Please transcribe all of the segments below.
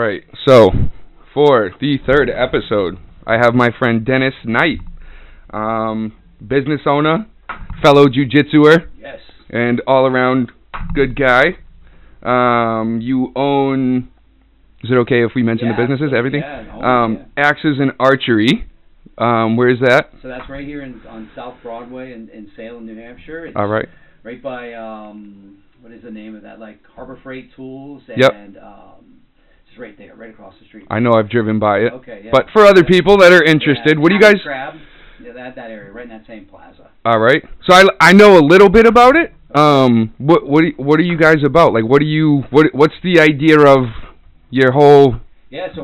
right, so for the third episode, I have my friend Dennis Knight, business owner, fellow jiu-jitsuer, Yes. and all-around good guy. You own, is it okay if we mention the businesses, everything? Yeah, Axes and Archery. Where is that? So that's right here on South Broadway in Salem, New Hampshire. It's all right. Right by, what is the name of that? Like Harbor Freight Tools. And, yep. It's right there, right across the street. I know, I've driven by it. Okay, yeah. But for other people that are interested, what do you guys... Crab. Yeah, that area, right in that same plaza. All right. So I know a little bit about it. What are you guys about? Like, what's the idea of your whole... Yeah, so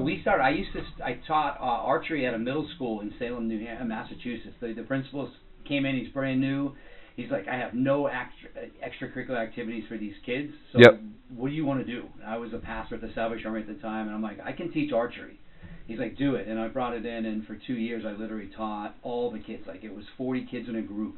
I taught archery at a middle school in Salem, Massachusetts. The principal came in, he's brand new. He's like, I have no extracurricular activities for these kids, so what do you want to do? I was a pastor at the Salvation Army at the time, and I'm like, I can teach archery. He's like, do it. And I brought it in, and for 2 years I literally taught all the kids. Like, it was 40 kids in a group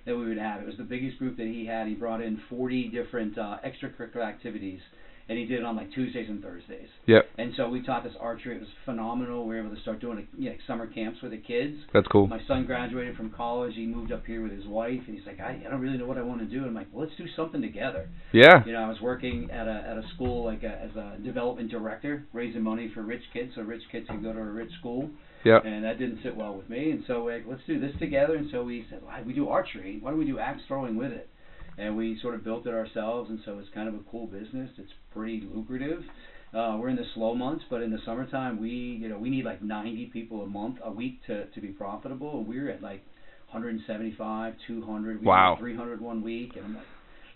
that we would have. It was the biggest group that he had. He brought in 40 different extracurricular activities. And he did it on like Tuesdays and Thursdays. Yep. And so we taught this archery. It was phenomenal. We were able to start doing summer camps with the kids. That's cool. My son graduated from college. He moved up here with his wife, and he's like, I don't really know what I want to do. And I'm like, well, let's do something together. Yeah. I was working at a school as a development director, raising money for rich kids, so rich kids could go to a rich school. Yeah. And that didn't sit well with me. And so we're like, let's do this together. And so we said, well, we do archery. Why don't we do axe throwing with it? And we sort of built it ourselves, and so it's kind of a cool business. It's pretty lucrative. We're in the slow months, but in the summertime, we need like 90 people a week to be profitable. And we're at like 175, 200. We wow. 300 1 week, and I'm like,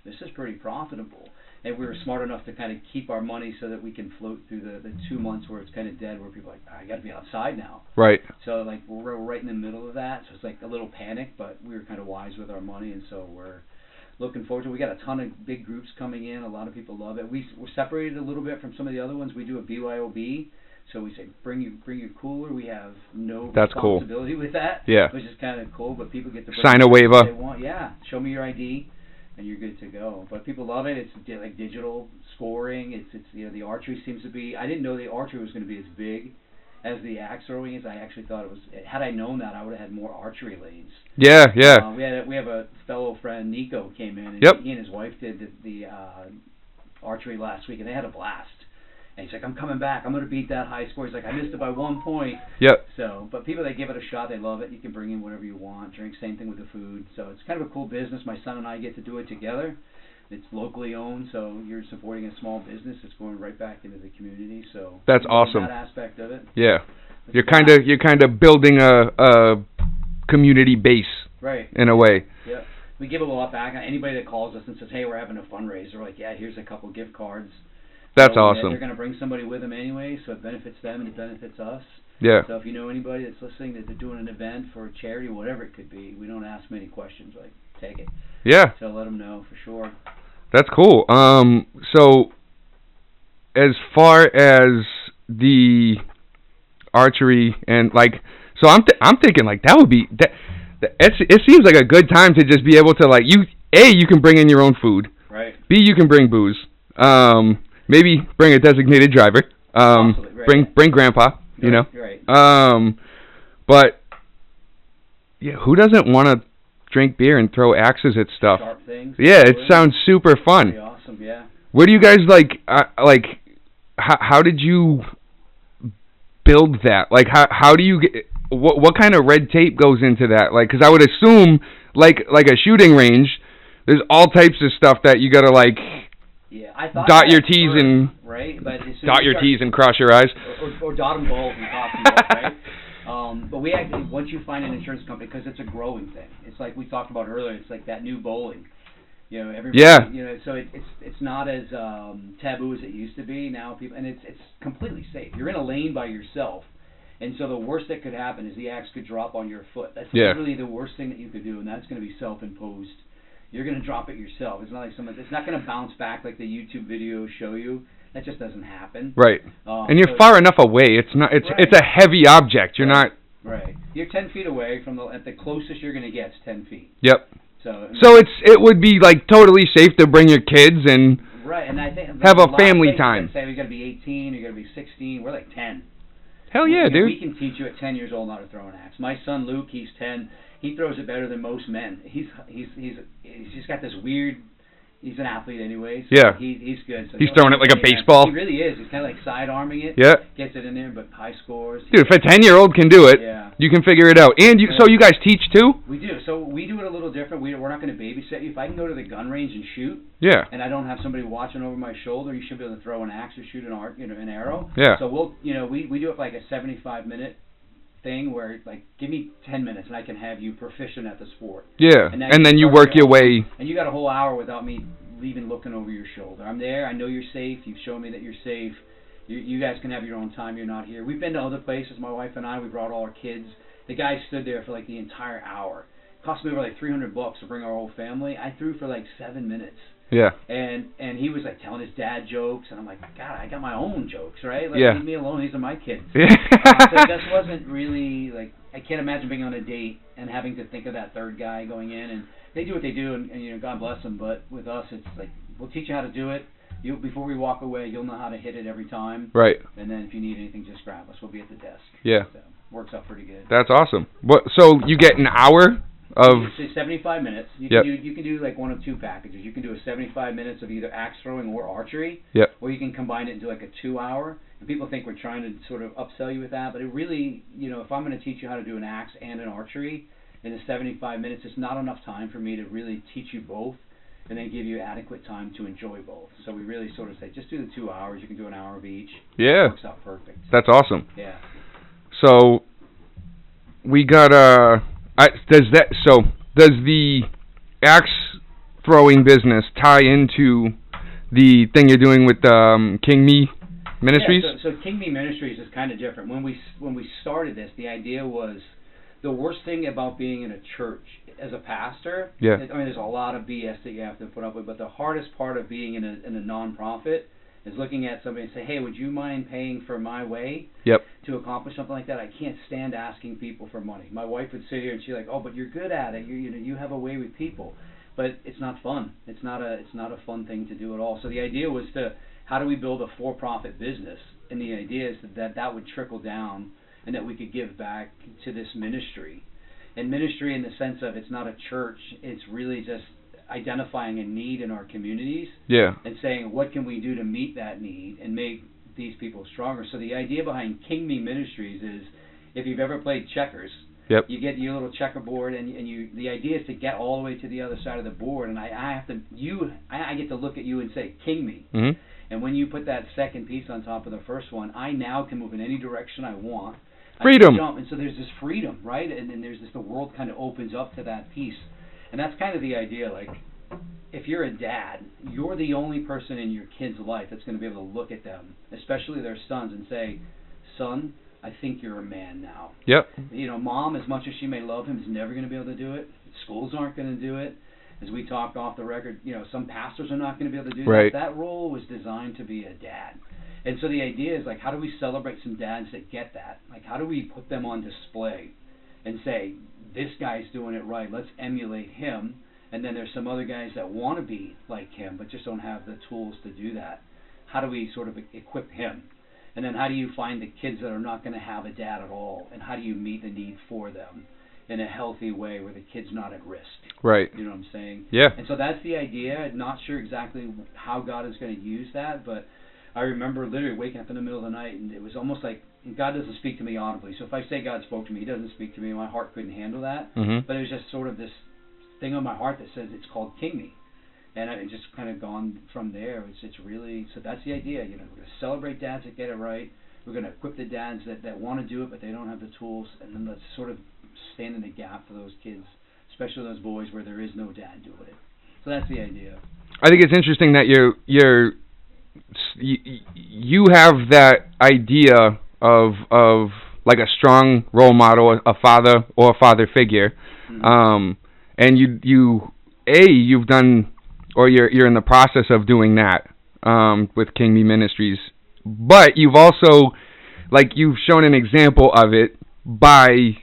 this is pretty profitable. And we were smart enough to kind of keep our money so that we can float through the 2 months where it's kind of dead, where people are like, I got to be outside now. Right. So like we're right in the middle of that. So it's like a little panic, but we were kind of wise with our money, and so we're looking forward to it. We got a ton of big groups coming in. A lot of people love it. We're separated a little bit from some of the other ones. We do a BYOB, so we say bring your cooler. We have no responsibility with that. Yeah. Which is kind of cool. But people get to sign a waiver. They want. Yeah. Show me your ID, and you're good to go. But people love it. It's like digital scoring. It's the archery seems to be. I didn't know the archery was going to be as big as the axe throwing is. I actually thought it was. Had I known that, I would have had more archery lanes. Yeah. We have a fellow friend, Nico, came in, and he and his wife did the archery last week, and they had a blast. And he's like, I'm coming back. I'm going to beat that high score. He's like, I missed it by 1 point. Yep. So, but people that give it a shot, they love it. You can bring in whatever you want, drink. Same thing with the food. So it's kind of a cool business. My son and I get to do it together. It's locally owned, so you're supporting a small business. It's going right back into the community. So that's awesome. That aspect of it. Yeah. You're kind of building a community base. Right. In a way. Yeah. We give a lot back. Anybody that calls us and says, hey, we're having a fundraiser, we're like, yeah, here's a couple gift cards. That's awesome. They're going to bring somebody with them anyway, so it benefits them and it benefits us. Yeah. So if you know anybody that's listening that they're doing an event for a charity, whatever it could be, we don't ask many questions. Like, take it. Yeah. So let them know for sure. That's cool. So as far as the archery and like, so I'm thinking like that would be that. It seems like a good time to just be able to like you can bring in your own food. Right. B, you can bring booze. Maybe bring a designated driver. Possibly, right. Bring grandpa. You know. Right. But yeah, who doesn't want to drink beer and throw axes at stuff? Sharp things. Yeah, it sounds super fun. Pretty awesome. Yeah. Where do you guys like? How did you build that? Like how do you get? What kind of red tape goes into that? Like, because I would assume, like a shooting range, there's all types of stuff that you gotta like. Yeah, I thought dot your T's first, and right, but dot your T's and cross your I's. Or dot them both and cross them both, right? But we actually, once you find an insurance company, because it's a growing thing. It's like we talked about earlier. It's like that new bowling. Everybody. Yeah. So it's not as taboo as it used to be now. People, and it's completely safe. You're in a lane by yourself. And so the worst that could happen is the axe could drop on your foot. That's literally the worst thing that you could do, and that's going to be self-imposed. You're going to drop it yourself. It's not like it's not going to bounce back like the YouTube videos show you. That just doesn't happen. Right. And you're far enough away. It's not. It's a heavy object. You're not. Right. You're 10 feet away from at the closest you're going to get is 10 feet. Yep. So it would be like totally safe to bring your kids and Right, and I think have a family time. Say we got to be 18, you got to be 16. We're like 10. Hell yeah, dude. We can teach you at 10 years old how to throw an axe. My son Luke, he's 10. He throws it better than most men. He's just got this weird. He's an athlete anyways. Yeah. He's good. So he's throwing it like a baseball. He really is. He's kind of like side arming it. Yeah. Gets it in there, but high scores. Dude, if a 10-year-old can do it, you can figure it out. And so you guys teach too? We do. So we do it a little different. We're not going to babysit you. If I can go to the gun range and shoot, and I don't have somebody watching over my shoulder, you should be able to throw an axe or shoot an arrow. Yeah. So we do it like a 75-minute thing where like give me 10 minutes and I can have you proficient at the sport. Yeah. And then you work your way. And you got a whole hour without me even looking over your shoulder. I'm there. I know you're safe. You've shown me that you're safe. You guys can have your own time. You're not here. We've been to other places, my wife and I. We brought all our kids. The guy stood there for like the entire hour. It cost me over like $300 to bring our whole family. I threw for like 7 minutes. Yeah. And he was like telling his dad jokes, and I'm like, God, I got my own jokes, right? Like, leave me alone. These are my kids. Yeah. So this wasn't really like, I can't imagine being on a date and having to think of that third guy going in. And they do what they do, and God bless them. But with us, it's like we'll teach you how to do it. Before we walk away, you'll know how to hit it every time. Right. And then if you need anything, just grab us. We'll be at the desk. Yeah. So, works out pretty good. That's awesome. So you get an hour of... It's 75 minutes. You can do like one of two packages. You can do a 75 minutes of either axe throwing or archery. Yep. Or you can combine it into like a 2-hour. And people think we're trying to sort of upsell you with that. But it really, if I'm going to teach you how to do an axe and an archery in the 75 minutes, it's not enough time for me to really teach you both and then give you adequate time to enjoy both. So we really sort of say, just do the 2 hours. You can do an hour of each. Yeah. It works out perfect. That's awesome. Yeah. So we got does the axe throwing business tie into the thing you're doing with King Me Ministries? Yeah, so King Me Ministries is kind of different. When we started this, the idea was the worst thing about being in a church as a pastor. Yeah. I mean, there's a lot of BS that you have to put up with, but the hardest part of being in a nonprofit is looking at somebody and say, hey, would you mind paying for my way to accomplish something like that? I can't stand asking people for money. My wife would sit here and she's like, oh, but you're good at it. You have a way with people. But it's not fun. It's not a fun thing to do at all. So the idea was how do we build a for-profit business? And the idea is that would trickle down and that we could give back to this ministry. And ministry in the sense of it's not a church. It's really just identifying a need in our communities and saying, what can we do to meet that need and make these people stronger? So the idea behind King Me Ministries is, if you've ever played checkers, you get your little checkerboard, and the idea is to get all the way to the other side of the board, and I get to look at you and say, King Me. Mm-hmm. And when you put that second piece on top of the first one, I now can move in any direction I want. Freedom. And so there's this freedom, right? And then there's this, the world kind of opens up to that piece. And that's kind of the idea. Like, if you're a dad, you're the only person in your kid's life that's going to be able to look at them, especially their sons, and say, son, I think you're a man now. Yep. Mom, as much as she may love him, is never going to be able to do it. Schools aren't going to do it. As we talked off the record, some pastors are not going to be able to do that. That role was designed to be a dad. And so the idea is, like, how do we celebrate some dads that get that? Like, how do we put them on display and say, this guy's doing it right, let's emulate him. And then there's some other guys that want to be like him but just don't have the tools to do that. How do we sort of equip him? And then how do you find the kids that are not going to have a dad at all? And how do you meet the need for them in a healthy way where the kid's not at risk? Right. You know what I'm saying? Yeah. And so that's the idea. I'm not sure exactly how God is going to use that, but I remember literally waking up in the middle of the night, and it was almost like God doesn't speak to me audibly. So if I say God spoke to me, He doesn't speak to me. My heart couldn't handle that. Mm-hmm. But it was just sort of this thing on my heart that says it's called King Me. And I just kind of gone from there. It's really, so that's the idea. We're going to celebrate dads that get it right. We're going to equip the dads that want to do it, but they don't have the tools. And then let's sort of stand in the gap for those kids, especially those boys where there is no dad doing it. So that's the idea. I think it's interesting that you have that idea of like a strong role model, a father or a father figure, and you've done, or you're in the process of doing that with King Me Ministries, but you've also, like, you've shown an example of it by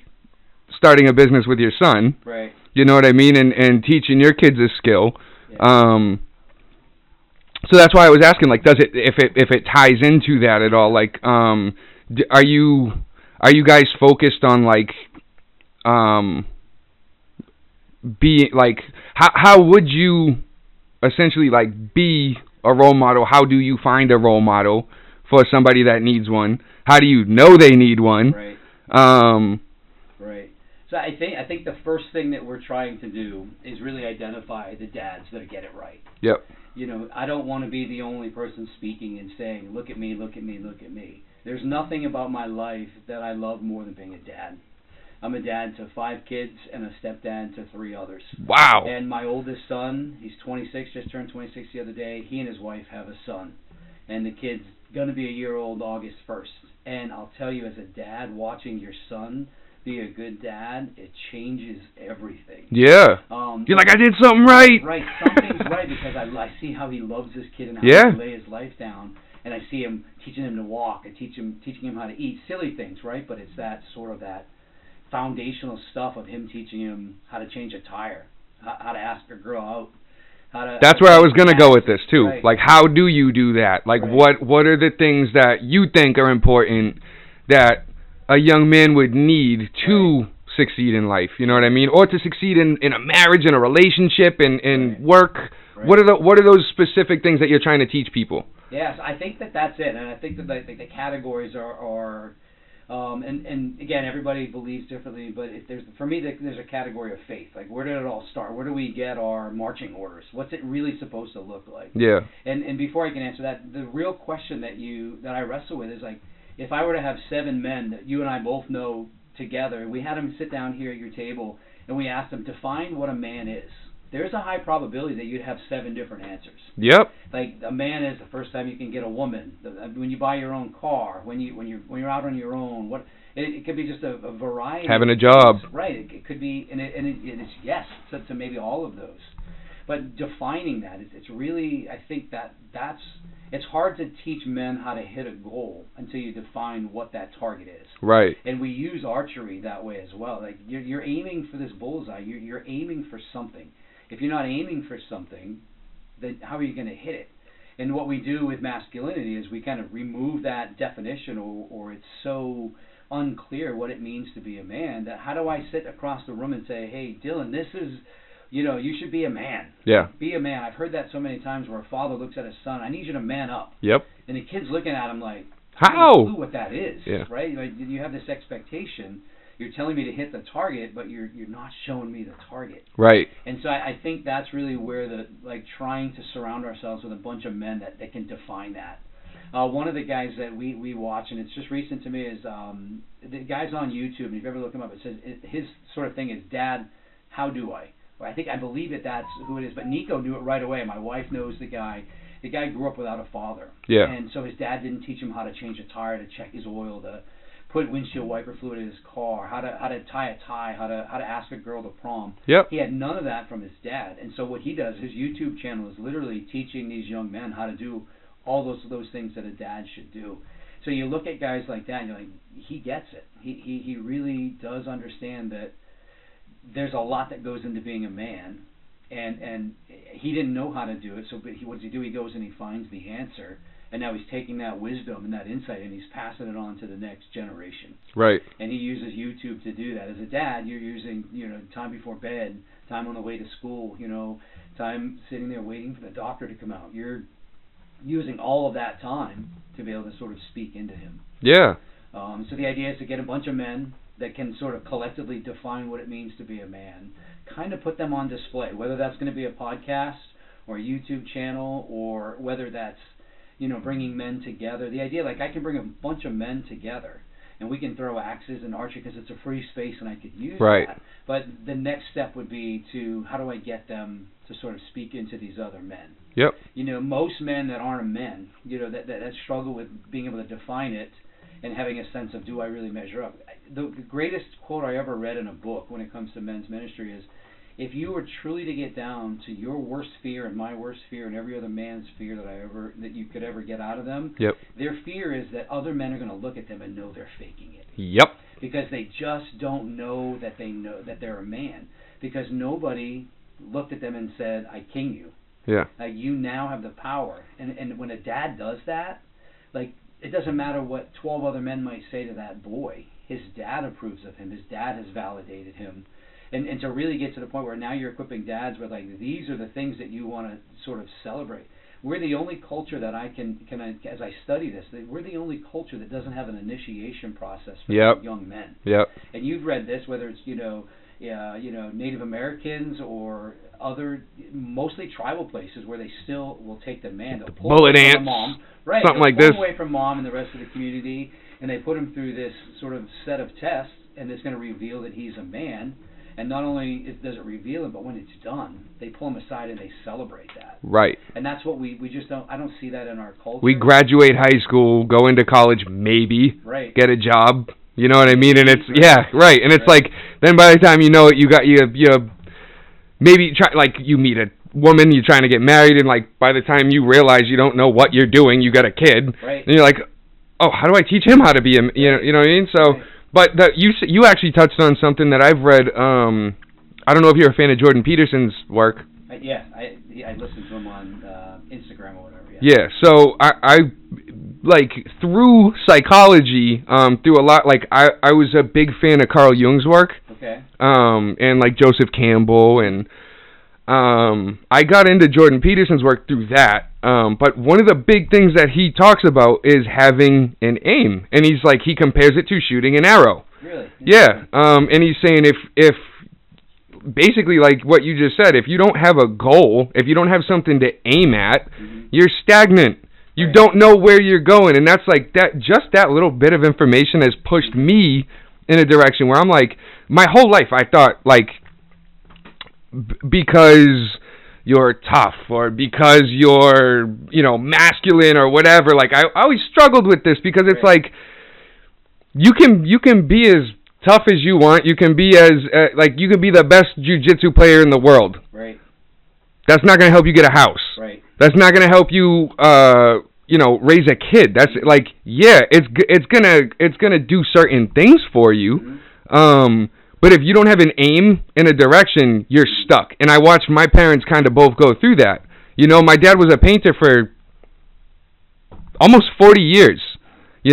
starting a business with your son. Right. You know what I mean, and teaching your kids a skill. Yeah. So that's why I was asking, like, does it if it ties into that at all? Like, are you guys focused on like being like how would you essentially like be a role model? How do you find a role model for somebody that needs one? How do you know they need one? Right. Um, Right. So I think the first thing that we're trying to do is really identify the dads that get it right. Yep. You know, I don't want to be the only person speaking and saying, "Look at me, look at me, look at me." There's nothing about my life that I love more than being a dad. I'm a dad to 5 kids and a stepdad to 3 others. Wow. And my oldest son, he's 26, just turned 26 the other day. He and his wife have a son, and the kid's gonna be a year old August 1st. And I'll tell you, as a dad, watching your son be a good dad, it changes everything. Yeah. You're like, I did something right. Right, something's right, because I see how he loves this kid and how he lay his life down, and I see him teaching him to walk and teaching him how to eat, silly things, right? But it's that sort of that foundational stuff of him teaching him how to change a tire, how to ask a girl out. That's where I was going to go with this too. Right. Like, how do you do that? Like, right. what are the things that you think are important that a young man would need to right. succeed in life? You know what I mean? Or to succeed in a marriage, in a relationship, in right. work. Right. What are those specific things that you're trying to teach people? Yes, I think that's it, and I think that the categories are and again, everybody believes differently, but if there's a category of faith. Like, where did it all start? Where do we get our marching orders? What's it really supposed to look like? Yeah. And before I can answer that, the real question that I wrestle with is, like, if I were to have 7 men that you and I both know together, we had them sit down here at your table, and we asked them, define what a man is. There's a high probability that you'd have 7 different answers. Yep. Like, a man is the first time you can get a woman, when you buy your own car, when you're out on your own. It could be just a variety. Having a job. Right. It could be, and it's yes to maybe all of those. But defining that, it's really, I think that's it's hard to teach men how to hit a goal until you define what that target is. Right. And we use archery that way as well. Like, you're aiming for this bullseye. You're aiming for something. If you're not aiming for something, then how are you going to hit it? And what we do with masculinity is we kind of remove that definition, or it's so unclear what it means to be a man, that how do I sit across the room and say, hey, Dylan, this is, you should be a man. Yeah. Be a man. I've heard that so many times where a father looks at his son, I need you to man up. Yep. And the kid's looking at him like, how? I don't know what that is, yeah. right? Like, you have this expectation. You're telling me to hit the target, but you're not showing me the target. Right. And so I think that's really where trying to surround ourselves with a bunch of men that can define that. One of the guys that we watch, and it's just recent to me, is the guy's on YouTube, and if you ever look him up, it says his sort of thing is, Dad, how do I? Well, I believe that's who it is, but Nico knew it right away. My wife knows the guy. The guy grew up without a father. Yeah. And so his dad didn't teach him how to change a tire, to check his oil, to put windshield wiper fluid in his car, how to tie a tie, how to ask a girl to prom. Yep. He had none of that from his dad. And so what he does, his YouTube channel is literally teaching these young men how to do all those things that a dad should do. So you look at guys like that, and you're like, he gets it. He really does understand that there's a lot that goes into being a man, and he didn't know how to do it. So what does he do? He goes and he finds the answer. And now he's taking that wisdom and that insight, and he's passing it on to the next generation. Right. And he uses YouTube to do that. As a dad, you're using, time before bed, time on the way to school, time sitting there waiting for the doctor to come out. You're using all of that time to be able to sort of speak into him. Yeah. So the idea is to get a bunch of men that can sort of collectively define what it means to be a man, kind of put them on display, whether that's going to be a podcast or a YouTube channel, or whether that's bringing men together. The idea, like, I can bring a bunch of men together, and we can throw Axes and Archery because it's a free space and I could use that. But the next step would be how do I get them to sort of speak into these other men? Yep. Most men that aren't men, that struggle with being able to define it and having a sense of, do I really measure up? The greatest quote I ever read in a book when it comes to men's ministry is, if you were truly to get down to your worst fear and my worst fear and every other man's fear that you could ever get out of them, yep. Their fear is that other men are going to look at them and know they're faking it. Yep. Because they just don't know that they're a man. Because nobody looked at them and said, I king you. Yeah. You now have the power. And when a dad does that, like, it doesn't matter what 12 other men might say to that boy. His dad approves of him. His dad has validated him. And to really get to the point where now you're equipping dads with, like, these are the things that you want to sort of celebrate. We're the only culture that I can as I study this, we're the only culture that doesn't have an initiation process for young men. Yep. And you've read this, whether it's, Native Americans or other, mostly tribal places where they still will take the man. They'll pull bullet away ants, from mom, right? Something They'll like pull this. away from mom and the rest of the community, and they put him through this sort of set of tests, and it's going to reveal that he's a man. And not only does it reveal him, but when it's done, they pull him aside and they celebrate that. Right. And that's what we just don't. I don't see that in our culture. We graduate high school, go into college, maybe, right, get a job. You know what I mean? And it's right. And it's like then by the time you know it, you got you maybe you meet a woman, you're trying to get married, and like by the time you realize you don't know what you're doing, you got a kid, right, and you're like, oh, how do I teach him how to be a you know what I mean? So. Right. But you actually touched on something that I've read. I don't know if you're a fan of Jordan Peterson's work. I listened to him on Instagram or whatever. Yeah. So I like through psychology, through a lot. Like I was a big fan of Carl Jung's work. Okay. And like Joseph Campbell, and I got into Jordan Peterson's work through that. But one of the big things that he talks about is having an aim, and he's like, he compares it to shooting an arrow. Really? Yeah. And he's saying if basically like what you just said, if you don't have a goal, if you don't have something to aim at, you're stagnant. You don't know where you're going, and that's like that. Just that little bit of information has pushed me in a direction where I'm like, my whole life I thought like because you're tough or because you're, masculine or whatever. Like I always struggled with this because it's like you can be as tough as you want. You can be as you can be the best jiu-jitsu player in the world. Right. That's not going to help you get a house. Right. That's not going to help you raise a kid. That's like it's going to do certain things for you. Mm-hmm. But if you don't have an aim in a direction, you're stuck. And I watched my parents kind of both go through that. My dad was a painter for almost 40 years. He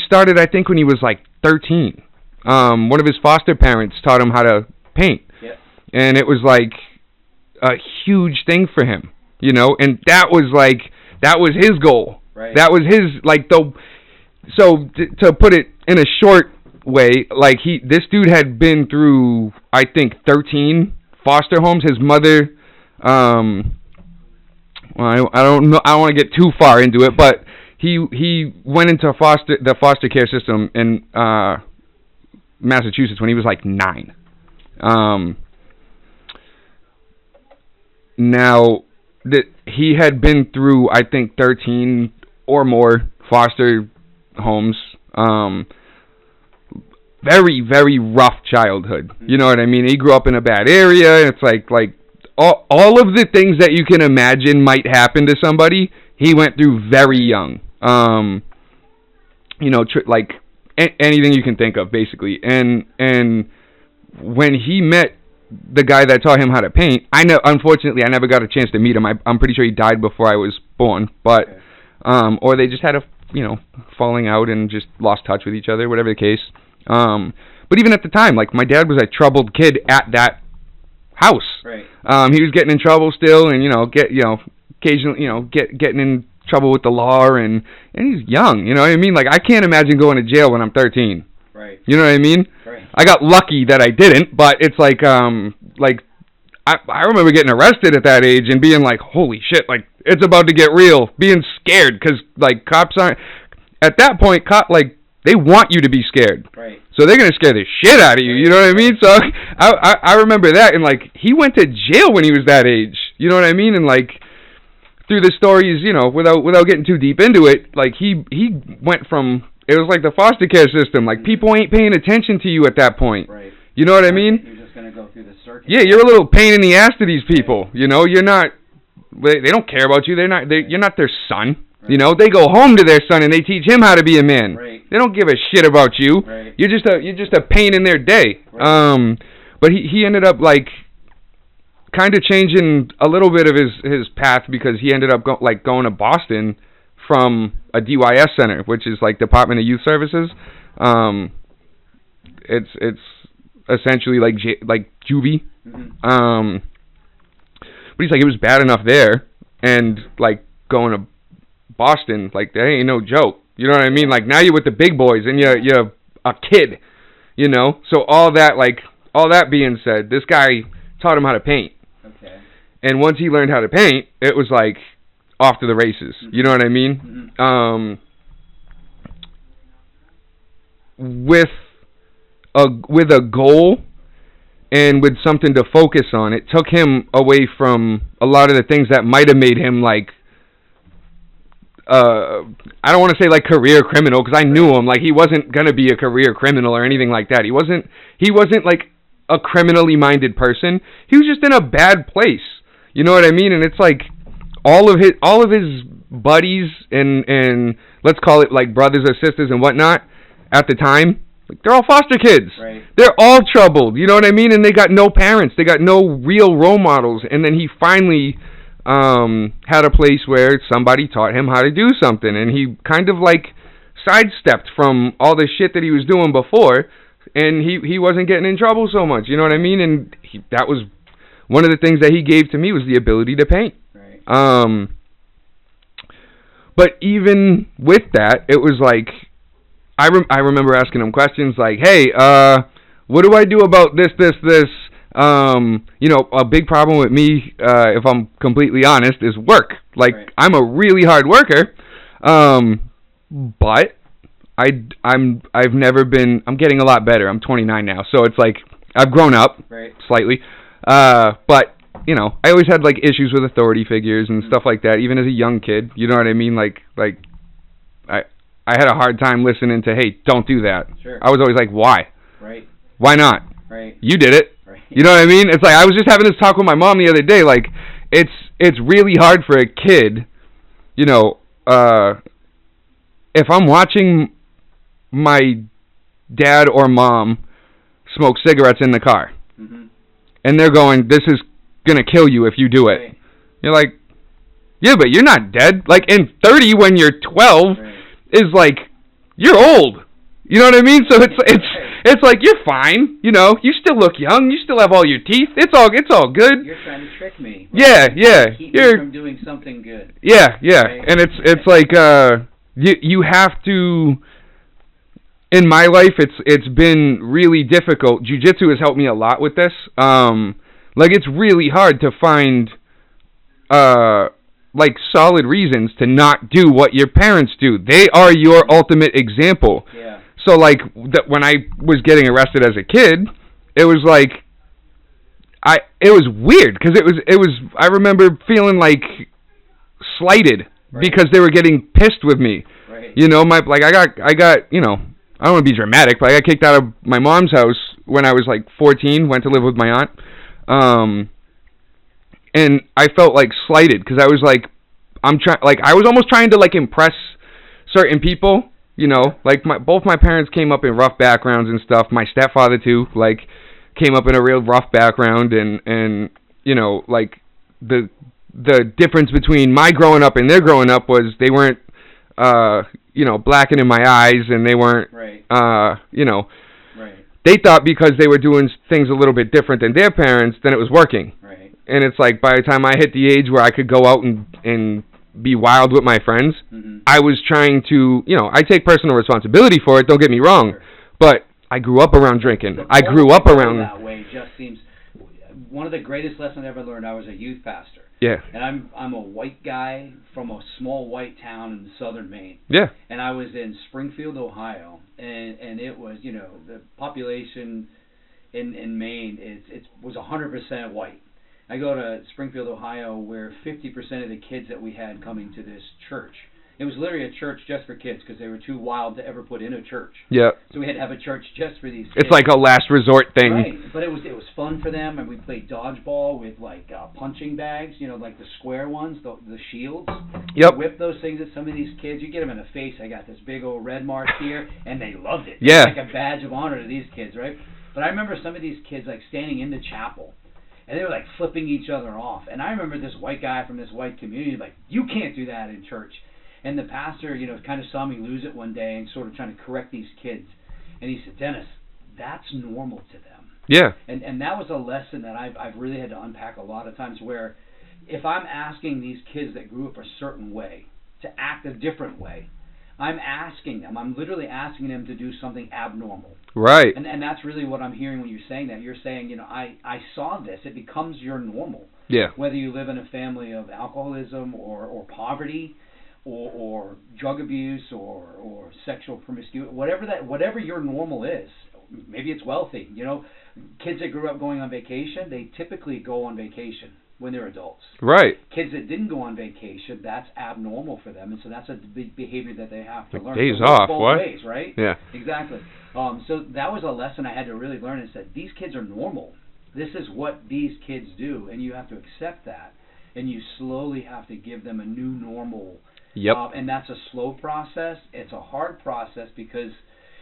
started, I think, when he was like 13. One of his foster parents taught him how to paint. Yeah. And it was like a huge thing for him, and that was his goal. Right. That was his, to put it in a short way, this dude had been through, I think, 13 foster homes. His mother, I don't know, I don't want to get too far into it, but he went into the foster care system in Massachusetts when he was like 9. Now that he had been through, I think, 13 or more foster homes. Very, very rough childhood. You know what I mean? He grew up in a bad area, and it's like all of the things that you can imagine might happen to somebody, he went through very young. Anything you can think of, basically. And when he met the guy that taught him how to paint, unfortunately, I never got a chance to meet him. I'm pretty sure he died before I was born, but or they just had a falling out and just lost touch with each other, whatever the case. But even at the time, like, my dad was a troubled kid at that house. Right. He was getting in trouble still, and occasionally, getting in trouble with the law, and he's young. You know what I mean? Like, I can't imagine going to jail when I'm 13. Right. You know what I mean? Right. I got lucky that I didn't, but it's like I remember getting arrested at that age and being like, holy shit, like, it's about to get real, being scared, because like cops aren't at that point. They want you to be scared. Right. So they're going to scare the shit out of you, you know what I mean? So I remember that, and, like, he went to jail when he was that age, you know what I mean? And, like, through the stories, without getting too deep into it, like, he went from, it was like the foster care system, like, people ain't paying attention to you at that point. Right. You know what I mean? You're just going to go through the circuit. Yeah, you're a little pain in the ass to these people, you're not, they don't care about you, you're not their son. Right. They go home to their son and they teach him how to be a man. Right. They don't give a shit about you. Right. You're just a pain in their day. Right. But he ended up, like, kind of changing a little bit of his path because he ended up going to Boston from a DYS center, which is like Department of Youth Services. It's essentially like juvie. Mm-hmm. But he's like, it was bad enough there, and like going to Boston, like that ain't no joke. You know what I mean? Like now you're with the big boys, and you're a kid. You know, so all that being said, this guy taught him how to paint. Okay. And once he learned how to paint, it was like off to the races. Mm-hmm. You know what I mean? Mm-hmm. With a goal and with something to focus on, it took him away from a lot of the things that might have made him like I don't want to say like career criminal, because I knew him. Like he wasn't gonna be a career criminal or anything like that. He wasn't like a criminally minded person. He was just in a bad place. You know what I mean? And it's like all of his buddies and let's call it like brothers or sisters and whatnot at the time, like they're all foster kids. Right. They're all troubled. You know what I mean? And they got no parents. They got no real role models. And then he finally had a place where somebody taught him how to do something, and he kind of like sidestepped from all the shit that he was doing before, and he wasn't getting in trouble so much. You know what I mean? And that was one of the things that he gave to me, was the ability to paint. Right. But even with that, it was like I remember asking him questions like, hey, what do I do about this? You know, a big problem with me, if I'm completely honest, is work. Like, right. I'm a really hard worker, but I've never been. I'm getting a lot better. I'm 29 now, so it's like I've grown up slightly. But you know, I always had like issues with authority figures and stuff like that, even as a young kid. You know what I mean? Like I had a hard time listening to, hey, don't do that. Sure. I was always like, why? Right. Why not? Right. You did it. Right. You know what I mean? It's like I was just having this talk with my mom the other day. Like it's really hard for a kid, you know, if I'm watching my dad or mom smoke cigarettes in the car, mm-hmm. and they're going, this is gonna kill you if you do it. Right. You're like, yeah, but you're not dead. Like, in 30 when you're 12 is like, you're old. You know what I mean? So it's like, you're fine. You know, you still look young. You still have all your teeth. It's all good. You're trying to trick me. Right? Yeah. Keep me from doing something good. Yeah. Right? And it's like, you have to. In my life, it's been really difficult. Jiu-jitsu has helped me a lot with this. Like, it's really hard to find, like, solid reasons to not do what your parents do. They are your ultimate example. Yeah. So, like, when I was getting arrested as a kid, it was like, it was weird, because it was, I remember feeling, like, slighted, because they were getting pissed with me. Right. You know, I got, you know, I don't want to be dramatic, but I got kicked out of my mom's house when I was, like, 14, went to live with my aunt. And I felt like slighted, because I was like, I was almost trying to like impress certain people, you know, like both my parents came up in rough backgrounds and stuff. My stepfather too, like, came up in a real rough background, and you know, like the difference between my growing up and their growing up was they weren't, you know, blackening my eyes, and they weren't, you know, they thought because they were doing things a little bit different than their parents, then it was working. Right. And it's like, by the time I hit the age where I could go out and be wild with my friends, mm-hmm. I was trying to, you know, I take personal responsibility for it, don't get me wrong, but I grew up around drinking. I grew up around... that way just seems... One of the greatest lessons I ever learned, I was a youth pastor. Yeah. And I'm a white guy from a small white town in southern Maine. Yeah. And I was in Springfield, Ohio, and it was, you know, the population in Maine was 100% white. I go to Springfield, Ohio, where 50% of the kids that we had coming to this church, it was literally a church just for kids, because they were too wild to ever put in a church. Yeah. So we had to have a church just for these kids. It's like a last resort thing. Right, but it was fun for them, and we played dodgeball with like punching bags, you know, like the square ones, the shields. Yep. Whip those things at some of these kids. You get them in the face. I got this big old red mark here, and they loved it. Yeah. It's like a badge of honor to these kids, right? But I remember some of these kids like standing in the chapel, and they were like flipping each other off. And I remember this white guy from this white community like, you can't do that in church. And the pastor, you know, kind of saw me lose it one day and sort of trying to correct these kids. And he said, Dennis, that's normal to them. Yeah. And that was a lesson that I've really had to unpack a lot of times, where if I'm asking these kids that grew up a certain way to act a different way, I'm literally asking them to do something abnormal. Right. And that's really what I'm hearing when you're saying that. You're saying, you know, I saw this. It becomes your normal. Yeah. Whether you live in a family of alcoholism or poverty or drug abuse or sexual promiscuity, whatever your normal is. Maybe it's wealthy. You know, kids that grew up going on vacation, they typically go on vacation when they're adults. Right. Kids that didn't go on vacation, that's abnormal for them, and so that's a big behavior that they have to like learn. Days so off, both what? ways, right? Yeah. Exactly. So that was a lesson I had to really learn, is that these kids are normal. This is what these kids do, and you have to accept that, and you slowly have to give them a new normal. Yep. And that's a slow process. It's a hard process, because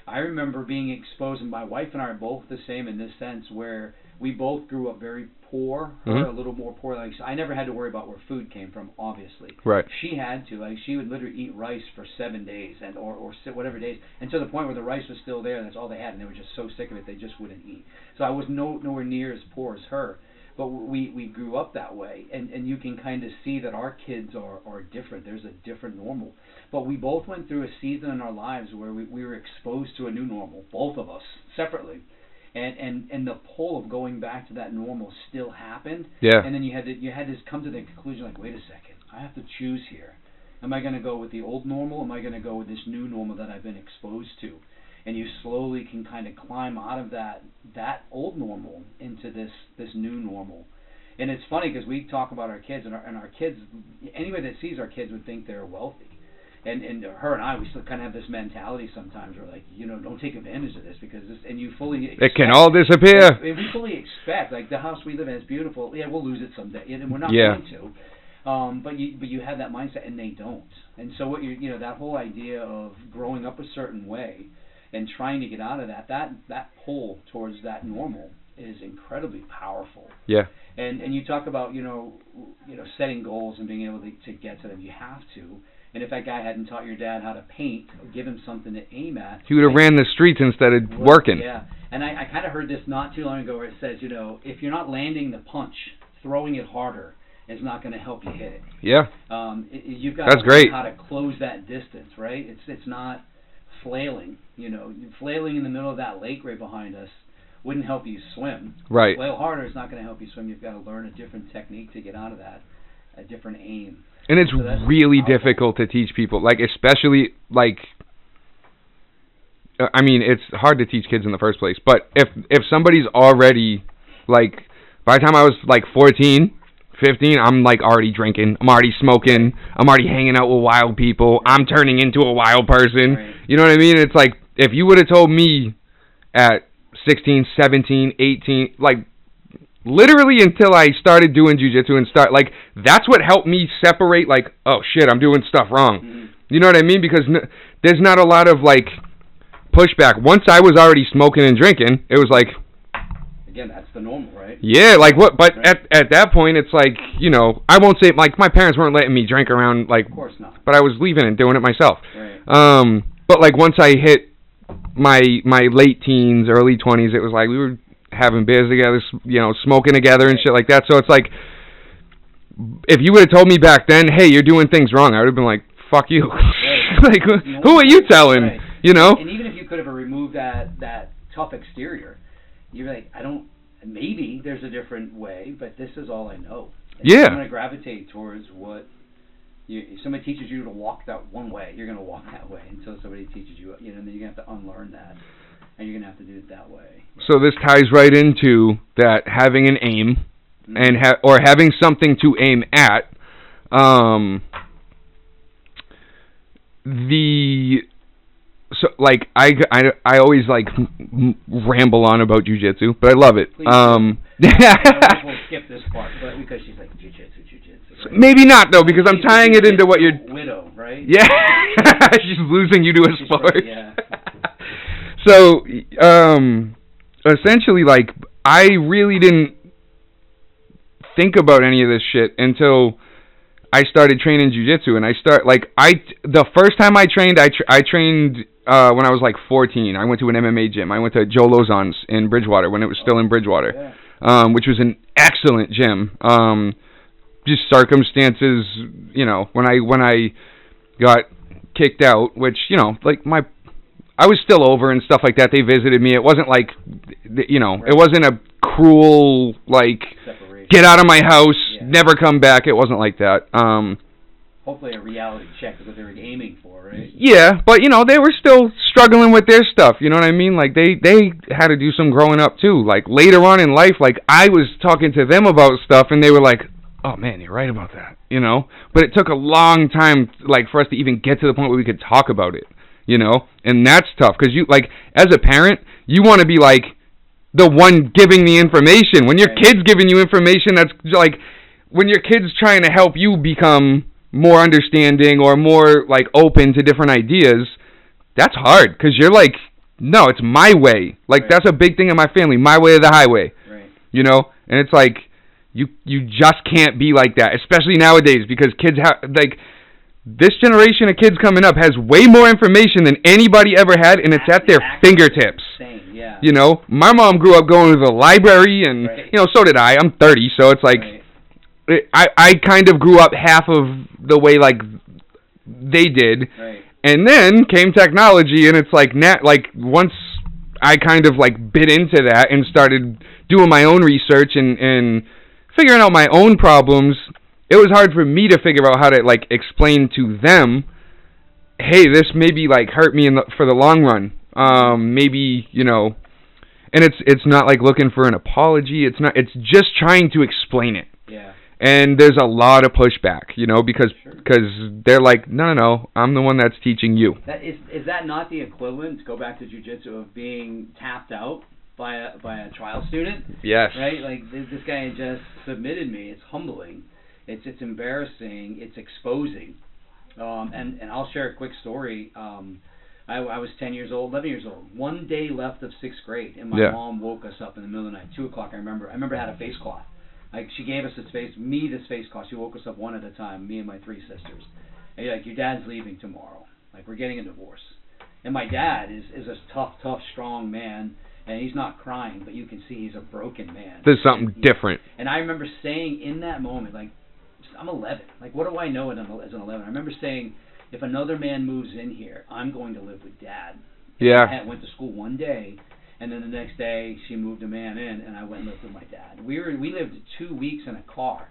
I remember being exposed, and my wife and I are both the same in this sense, where we both grew up very poor, her a little more poor. Like, I never had to worry about where food came from, obviously. Right. She had to. Like, she would literally eat rice for 7 days or whatever days, and to the point where the rice was still there, that's all they had, and they were just so sick of it they just wouldn't eat. So I was nowhere near as poor as her. But we grew up that way, and you can kind of see that our kids are different. There's a different normal. But we both went through a season in our lives where we were exposed to a new normal, both of us, separately. And the pull of going back to that normal still happened. Yeah. And then you had to come to the conclusion, like, wait a second, I have to choose here. Am I going to go with the old normal? Am I going to go with this new normal that I've been exposed to? And you slowly can kind of climb out of that old normal into this new normal. And it's funny, because we talk about our kids, and our kids, anybody that sees our kids would think they're wealthy. And her and I, we still kind of have this mentality sometimes. We're like, you know, don't take advantage of this, because this, and you fully expect, it can all disappear. And we fully expect, like, the house we live in is beautiful. Yeah, we'll lose it someday, and we're not Yeah. going to. But you have that mindset, and they don't. And so what you know, that whole idea of growing up a certain way and trying to get out of that pull towards that normal is incredibly powerful. Yeah. And you talk about, you know, setting goals and being able to get to them. You have to. And if that guy hadn't taught your dad how to paint, or give him something to aim at, He would have ran the streets instead of working. Yeah. And I kind of heard this not too long ago, where it says, you know, if you're not landing the punch, throwing it harder is not going to help you hit it. Yeah. You've got That's to great. learn how to close that distance, right? It's not flailing. You know, flailing in the middle of that lake right behind us wouldn't help you swim. Right. Flail harder is not going to help you swim. You've got to learn a different technique to get out of that, a different aim. And it's So that's really powerful. difficult to teach people, like, especially, like, I mean, it's hard to teach kids in the first place, but if somebody's already, like, by the time I was, like, 14, 15, I'm, like, already drinking, I'm already smoking, I'm already hanging out with wild people, I'm turning into a wild person, Right. You know what I mean? It's like, if you would have told me at 16, 17, 18, like, literally until I started doing jiu-jitsu and like, that's what helped me separate, like, oh, shit, I'm doing stuff wrong. Mm-hmm. You know what I mean? Because there's not a lot of, like, pushback. Once I was already smoking and drinking, it was like... Again, that's the normal, right? Yeah, like, what? But Right. at that point, it's like, you know, I won't say, like, my parents weren't letting me drink around, like... Of course not. But I was leaving and doing it myself. Right. But, like, once I hit my late teens, early 20s, it was like we were having beers together, you know, smoking together and shit like that. So it's like, if you would have told me back then, hey, you're doing things wrong, I would have been like, fuck you. Right. Like, who are you telling? Right. You know? And even if you could have removed that tough exterior, you're like, maybe there's a different way, but this is all I know. And Yeah. I'm going to gravitate towards what, if somebody teaches you to walk that one way, you're going to walk that way until somebody teaches you, you know, and then you're going to have to unlearn that, and you're going to have to do it that way. So this ties right into that having an aim, Mm-hmm. and or having something to aim at. So like I always like ramble on about jiu-jitsu, but I love it. Please we'll skip this part, but because she's like jiu-jitsu. Right? Maybe not though, because I'm tying it into what you're. Widow, right? Yeah, she's losing you to a sport. Right, yeah. So essentially, like, I really didn't think about any of this shit until I started training jiu-jitsu. And the first time I trained, I trained when I was like 14. I went to an MMA gym. I went to Joe Lozon's in Bridgewater when it was still in Bridgewater, which was an excellent gym. Just circumstances, when I got kicked out, which, like I was still over and stuff like that. They visited me. It wasn't like, it wasn't a cruel, like, separation. Get out of my house, never come back. It wasn't like that. Hopefully a reality check is what they were aiming for, right? Yeah, but, they were still struggling with their stuff, you know what I mean? Like, they had to do some growing up, too. Like, later on in life, like, I was talking to them about stuff, and they were like, oh, man, you're right about that, But it took a long time, like, for us to even get to the point where we could talk about it. And that's tough because as a parent, you want to be like the one giving the information. When your kid's giving you information, that's like when your kid's trying to help you become more understanding or more like open to different ideas. That's hard because you're like, no, it's my way. Like that's a big thing in my family, my way or the highway. Right. And it's like you just can't be like that, especially nowadays because kids have like. This generation of kids coming up has way more information than anybody ever had, and it's at their fingertips. Insane, yeah. My mom grew up going to the library, and, so did I. I'm 30, so it's like, I kind of grew up half of the way, like, they did. Right. And then came technology, and it's like, once I kind of, like, bit into that and started doing my own research and figuring out my own problems, it was hard for me to figure out how to, like, explain to them, hey, this maybe, like, hurt me for the long run. Maybe, and it's not, like, looking for an apology. It's just trying to explain it. Yeah. And there's a lot of pushback, because they're like, no, I'm the one that's teaching you. Is that not the equivalent, to go back to jiu-jitsu, of being tapped out by a trial student? Yes. Right? Like, this guy just submitted me. It's humbling. It's embarrassing. It's exposing. And I'll share a quick story. I was 11 years old. One day left of 6th grade, and my mom woke us up in the middle of the night, 2 o'clock. I remember I had a face cloth. Like she gave us this face cloth. She woke us up one at a time, me and my 3 sisters. And like, your dad's leaving tomorrow. Like, we're getting a divorce. And my dad is a tough, strong man. And he's not crying, but you can see he's a broken man. There's something different. And I remember saying in that moment, like, I'm 11. Like, what do I know as an 11? I remember saying, if another man moves in here, I'm going to live with Dad. Yeah. I went to school one day, and then the next day she moved a man in, and I went and lived with my dad. We lived 2 weeks in a car.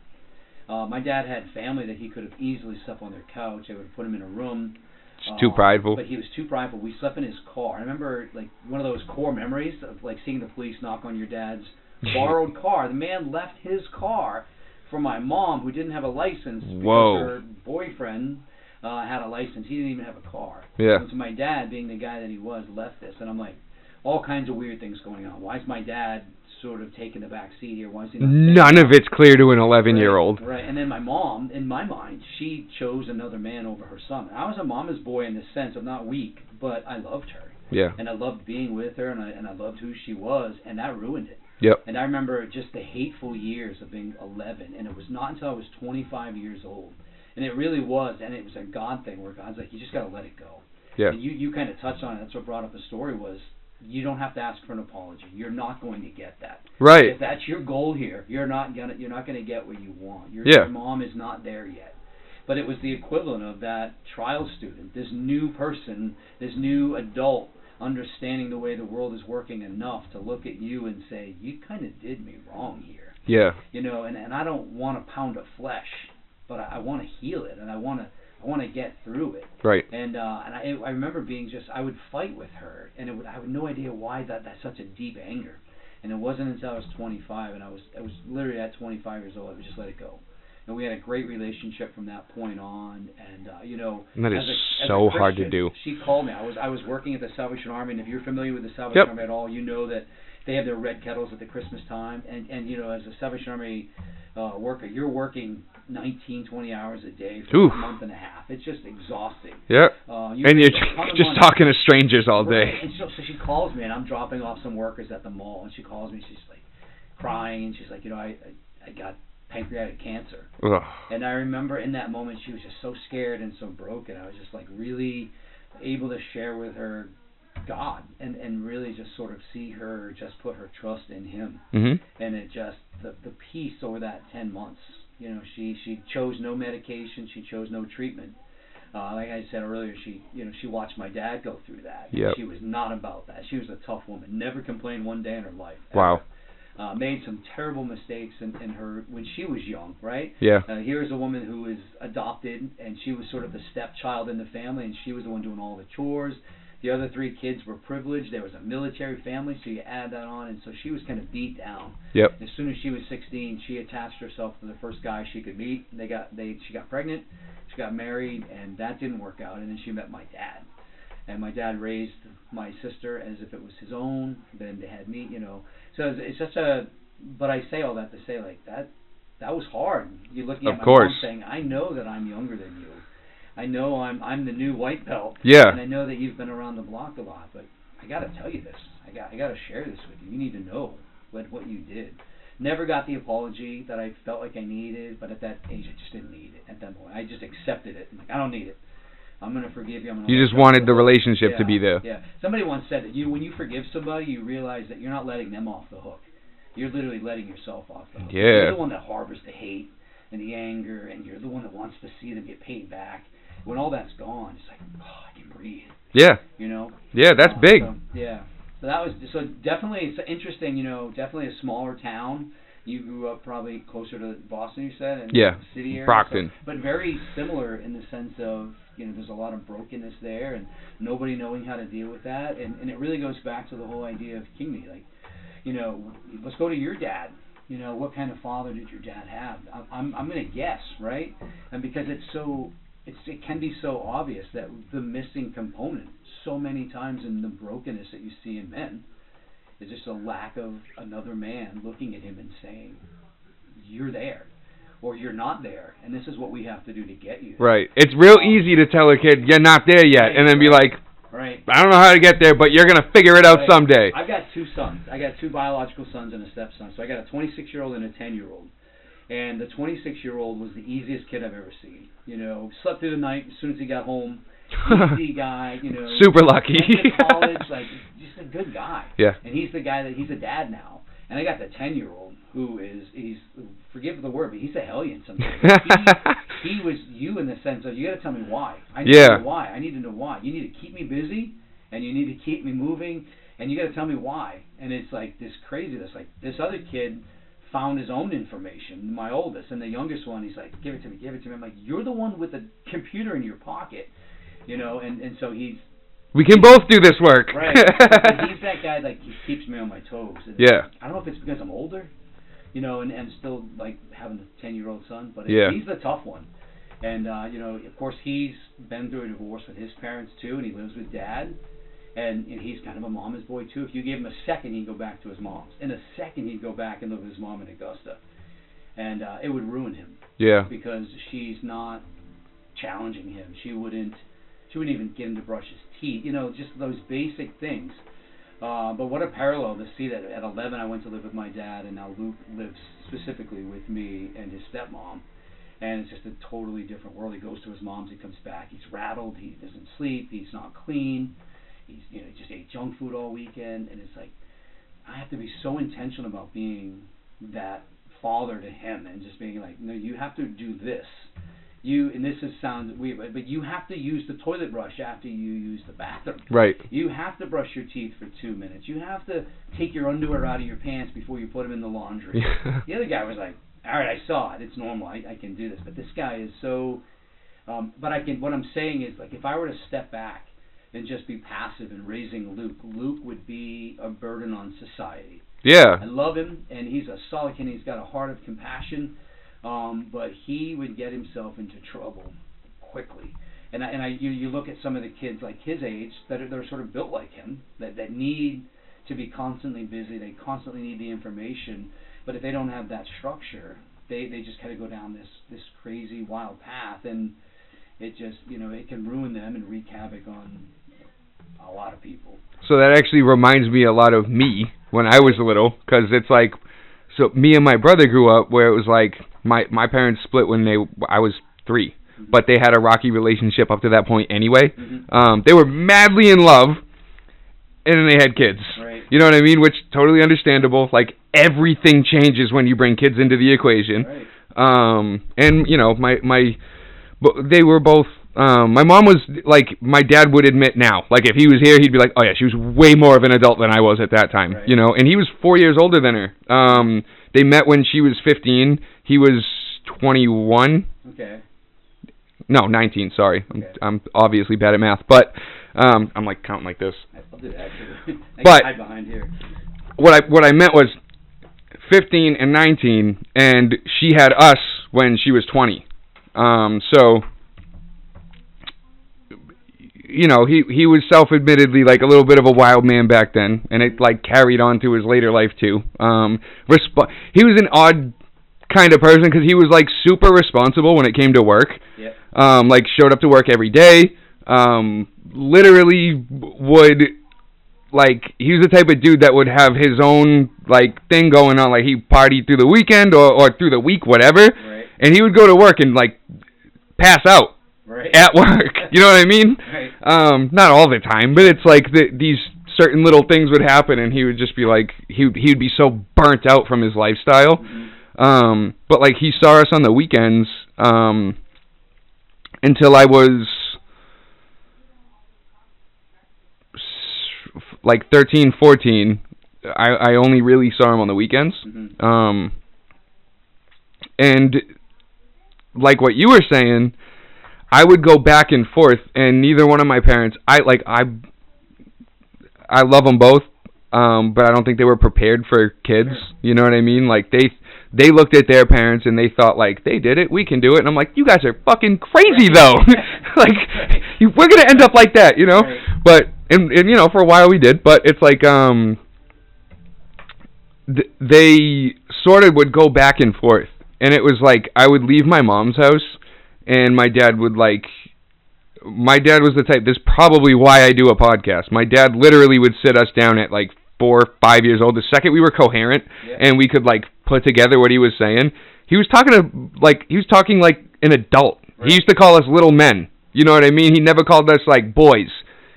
My dad had family that he could have easily slept on their couch. They would have put him in a room. It's too prideful. But he was too prideful. We slept in his car. I remember, like, one of those core memories of, like, seeing the police knock on your dad's borrowed car. The man left his car for my mom, who didn't have a license because her boyfriend had a license. He didn't even have a car. Yeah. And so my dad, being the guy that he was, left this. And I'm like, all kinds of weird things going on. Why is my dad sort of taking the back seat here? Why is he not None of it's clear to an 11-year-old. Right. And then my mom, in my mind, she chose another man over her son. I was a mama's boy in the sense of not weak, but I loved her. Yeah. And I loved being with her, and I loved who she was, and that ruined it. Yep. And I remember just the hateful years of being 11, and it was not until I was 25 years old. And it really was, and it was a God thing where God's like, you just got to let it go. Yeah. And you kind of touched on it. That's what brought up the story was, you don't have to ask for an apology. You're not going to get that. Right. If that's your goal here, you're not gonna get what you want. Your mom is not there yet. But it was the equivalent of that trial student, this new person, this new adult, understanding the way the world is working enough to look at you and say, you kind of did me wrong here. Yeah. And I don't want a pound of flesh, but I want to heal it, and I want to get through it. Right. And I remember being I would fight with her, and I had no idea why that's such a deep anger. And it wasn't until I was 25, and I was literally at 25 years old, I would just let it go. And we had a great relationship from that point on, and and that is so hard to do. She called me. I was working at the Salvation Army, and if you're familiar with the Salvation Army at all, you know that they have their red kettles at the Christmas time, and as a Salvation Army worker, you're working 19, 20 hours a day for a month and a half. It's just exhausting. Yeah. And you're just talking to strangers all day. Right. And so she calls me, and I'm dropping off some workers at the mall, and she calls me. She's like crying, and she's like, I got pancreatic cancer. Ugh. And I remember in that moment she was just so scared and so broken. I was just like really able to share with her God and really just sort of see her just put her trust in Him. Mm-hmm. And it just the peace over that 10 months. You know, she chose no medication, she chose no treatment. Like I said earlier, she watched my dad go through that. Yep. She was not about that. She was a tough woman. Never complained one day in her life. Wow. Made some terrible mistakes in her when she was young, right? Yeah. Here's a woman who was adopted, and she was sort of the stepchild in the family, and she was the one doing all the chores. The other 3 kids were privileged. There was a military family, so you add that on, and so she was kind of beat down. Yep. As soon as she was 16, she attached herself to the first guy she could meet. She got pregnant, she got married, and that didn't work out. And then she met my dad, and my dad raised my sister as if it was his own. Then they had me, you know. So it's such a. But I say all that to say like that was hard. You're looking at my mom saying, "I know that I'm younger than you. I know I'm the new white belt. Yeah. And I know that you've been around the block a lot, but I got to tell you this. I got to share this with you. You need to know what you did." Never got the apology that I felt like I needed, but at that age I just didn't need it. At that point, I just accepted it. I'm like, I don't need it. I'm going to forgive you. You just wanted the relationship to be there. Yeah. Somebody once said that when you forgive somebody, you realize that you're not letting them off the hook. You're literally letting yourself off the hook. Yeah. You're the one that harbors the hate and the anger, and you're the one that wants to see them get paid back. When all that's gone, it's like, oh, I can breathe. Yeah. You know? Yeah, that's big. So that was definitely it's interesting, you know, definitely a smaller town. You grew up probably closer to Boston, you said, and yeah, the city area. Brockton. So, but very similar in the sense of, you know, there's a lot of brokenness there and nobody knowing how to deal with that. And it really goes back to the whole idea of King Me. Like, you know, let's go to your dad. You know, what kind of father did your dad have? I'm going to guess, right? And because it can be so obvious that the missing component so many times in the brokenness that you see in men is just a lack of another man looking at him and saying, you're there, or you're not there, and this is what we have to do to get you there. Right. It's real easy to tell a kid, you're not there yet, and then be like, I don't know how to get there, but you're going to figure it out someday. I've got 2 sons. I got 2 biological sons and a stepson. So I got a 26-year-old and a 10-year-old. And the 26-year-old was the easiest kid I've ever seen. You know, slept through the night as soon as he got home. Easy guy, you know. Super lucky. Went to college, like, just a good guy. Yeah. And he's the guy he's a dad now. And I got the 10-year-old who he's forgive the word, but he's a hellion sometimes. he was you in the sense of, you got to tell me why. I need to know why. I need to know why. You need to keep me busy, and you need to keep me moving, and you got to tell me why. And it's like this craziness. Like, this other kid found his own information, my oldest, and the youngest one, he's like, give it to me. I'm like, you're the one with the computer in your pocket, you know, and so we can both do this work. Right. He's that guy, like, he keeps me on my toes. And yeah. I don't know if it's because I'm older, you know, and still, like, having a 10-year-old son, but he's the tough one. And, you know, of course, he's been through a divorce with his parents, too, and he lives with dad. And he's kind of a mama's boy, too. If you gave him a second, he'd go back to his mom's. In a second, he'd go back and live with his mom in Augusta. And it would ruin him. Yeah. Because she's not challenging him. She wouldn't even get him to brush his teeth. You know, just those basic things. But what a parallel to see that at 11 I went to live with my dad, and now Luke lives specifically with me and his stepmom. And it's just a totally different world. He goes to his mom's, he comes back, he's rattled, he doesn't sleep, he's not clean. He just ate junk food all weekend, and it's like, I have to be so intentional about being that father to him, and just being like, no, you have to do this. And this sounds weird, but you have to use the toilet brush after you use the bathroom. Right. You have to brush your teeth for 2 minutes. You have to take your underwear out of your pants before you put them in the laundry. The other guy was like, all right, I saw it. It's normal. I can do this. But this guy is so. But what I'm saying is, like, if I were to step back and just be passive in raising Luke would be a burden on society. Yeah. I love him, and he's a solid kid. He's got a heart of compassion, but he would get himself into trouble quickly. And you look at some of the kids like his age that are sort of built like him, that need to be constantly busy. They constantly need the information, but if they don't have that structure, they just kind of go down this crazy wild path, and it just, you know, it can ruin them and wreak havoc on a lot of people. So that actually reminds me a lot of me when I was little, because it's like, so me and my brother grew up where it was like, My parents split when I was 3, but they had a rocky relationship up to that point anyway. They were madly in love, and then they had kids. Right. You know what I mean? Which totally understandable. Like, everything changes when you bring kids into the equation. Right. And you know, they were both. My mom was like, my dad would admit now, like if he was here, he'd be like, oh yeah, she was way more of an adult than I was at that time, right. you know, and he was 4 years older than her. They met when she was 15. He was 21. Okay. No, 19, sorry. Okay. I'm obviously bad at math, but I'm like counting like this. I'll do that actually. I But can hide behind here. What I meant was 15 and 19, and she had us when she was 20. So, you know, he was self-admittedly like a little bit of a wild man back then, and it like carried on to his later life too. He was an odd kind of person because he was like super responsible when it came to work. Yeah. Like showed up to work every day. Literally would, like, he was the type of dude that would have his own like thing going on, like he partied through the weekend or through the week, whatever. Right. And he would go to work and like pass out. Right. At work, you know what I mean? Right. Not all the time, but it's like these certain little things would happen, and he would just be like, he'd be so burnt out from his lifestyle. But like he saw us on the weekends until I was like 13, 14. I only really saw him on the weekends. And like what you were saying, I would go back and forth, and neither one of my parents, I love them both, but I don't think they were prepared for kids. You know what I mean? Like they looked at their parents and they thought like, they did it, we can do it. And I'm like, you guys are fucking crazy though. Like we're gonna end up like that, you know? Right. But and you know, for a while we did, but it's like they sort of would go back and forth, and it was like I would leave my mom's house. And my dad was the type, this is probably why I do a podcast. My dad literally would sit us down at like 4 or 5 years old. The second we were coherent and we could like put together what he was saying, he was talking like an adult. Right. He used to call us little men. You know what I mean? He never called us like boys.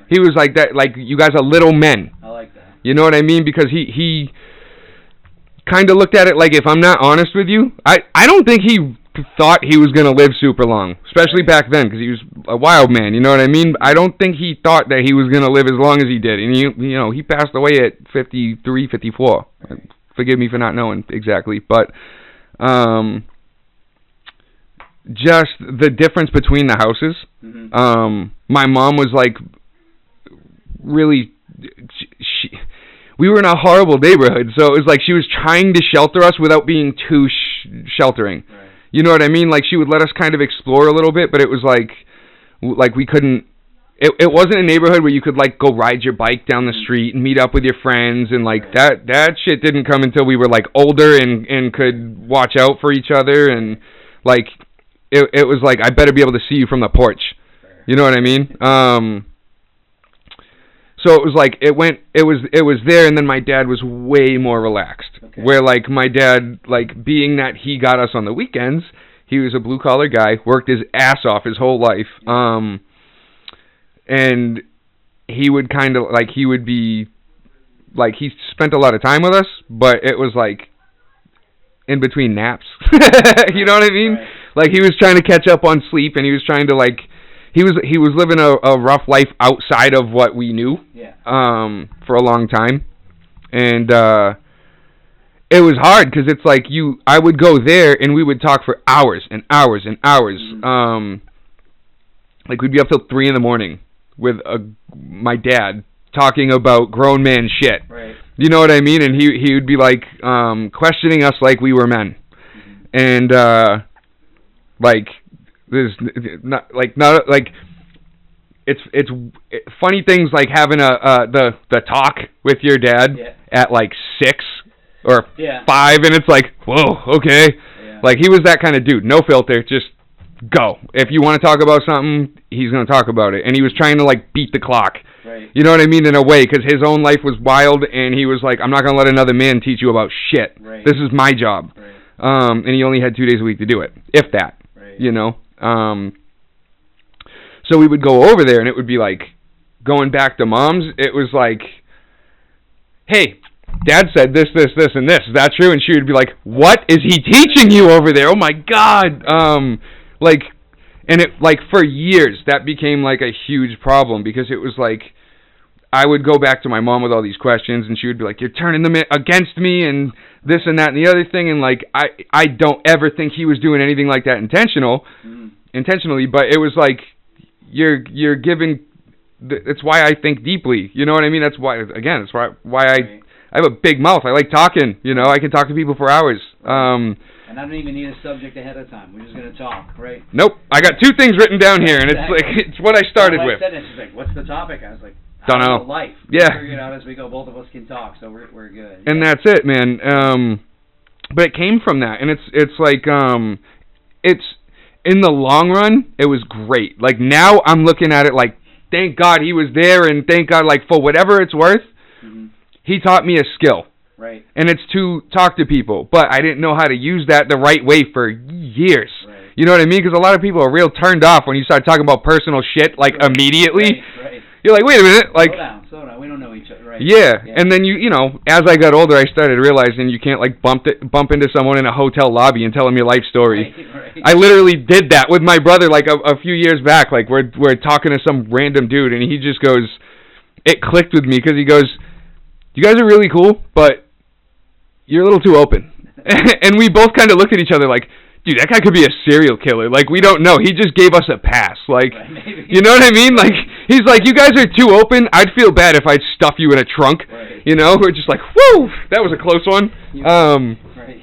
He was like that, like, you guys are little men. I like that. You know what I mean? Because he kind of looked at it like, if I'm not honest with you, I don't think he thought he was going to live super long, especially back then, because he was a wild man, you know what I mean? I don't think he thought that he was going to live as long as he did, and you know, he passed away at 53, 54. Forgive me for not knowing exactly, but just the difference between the houses. My mom was like, really, we were in a horrible neighborhood, so it was like she was trying to shelter us without being too sheltering. Right. You know what I mean? Like, she would let us kind of explore a little bit, but it was like we couldn't, it wasn't a neighborhood where you could like go ride your bike down the street and meet up with your friends, and like that shit didn't come until we were like older and could watch out for each other, and like it was like, I better be able to see you from the porch. You know what I mean? So it was like it was there, and then my dad was way more relaxed. Okay. Where like my dad, like, being that he got us on the weekends, he was a blue collar guy, worked his ass off his whole life, and he would kind of like, he would be like, he spent a lot of time with us, but it was like in between naps. You know what I mean? Right. Like, he was trying to catch up on sleep, and he was trying to like. He was living a rough life outside of what we knew for a long time, and it was hard because it's like I would go there and we would talk for hours and hours and hours. Like, we'd be up till 3 a.m. with my dad talking about grown man shit. Right. You know what I mean? And he would be like questioning us like we were men, and like. There's not it's funny things like having the talk with your dad at like 6 or 5, and it's like, whoa, okay. Like, he was that kind of dude, no filter, just go. If you want to talk about something, he's going to talk about it. And he was trying to like beat the clock. Right. You know what I mean? In a way, because his own life was wild, and he was like, I'm not going to let another man teach you about shit. Right. This is my job. Right. and he only had 2 days a week to do it, if that. Right. You know. So we would go over there, and it would be like going back to mom's. It was like, hey, Dad said this, this, this, and this. Is that true? And she would be like, what is he teaching you over there? Oh my God. Like, and it, like, for years, that became like a huge problem, because it was like, I would go back to my mom with all these questions, and she would be like, you're turning them against me, and this and that and the other thing. And like, I don't ever think he was doing anything like that intentionally, but it was like, you're giving. It's why I think deeply. You know what I mean? That's why. Again, it's why I have a big mouth. I like talking. You know, I can talk to people for hours. And I don't even need a subject ahead of time. We're just gonna talk, right? Nope. I got 2 things written down here, and it's like it's what I started with. Said it, she's like, "What's the topic?" I was like, "Don't know." Life. Yeah. We'll figure it out as we go. Both of us can talk, so we're good. And that's it, man. But it came from that, and it's like it's. In the long run, it was great. Like, now I'm looking at it like, thank God he was there, and thank God, like, for whatever it's worth, he taught me a skill. Right. And it's to talk to people. But I didn't know how to use that the right way for years. Right. You know what I mean? Because a lot of people are real turned off when you start talking about personal shit, like, immediately. Right. You're like, wait a minute. Like, slow down. We don't know each other. Right. Yeah. And then you know, as I got older, I started realizing you can't, like, bump into someone in a hotel lobby and tell them your life story. Right. I literally did that with my brother, like, a few years back. Like, we're talking to some random dude, and he just goes, it clicked with me, because he goes, you guys are really cool, but you're a little too open. And we both kind of looked at each other like, dude, that guy could be a serial killer. Like, we don't know. He just gave us a pass. Like, you know what I mean? Like, he's like, you guys are too open. I'd feel bad if I'd stuff you in a trunk. Right. You know? We're just like, whoo, that was a close one. Right.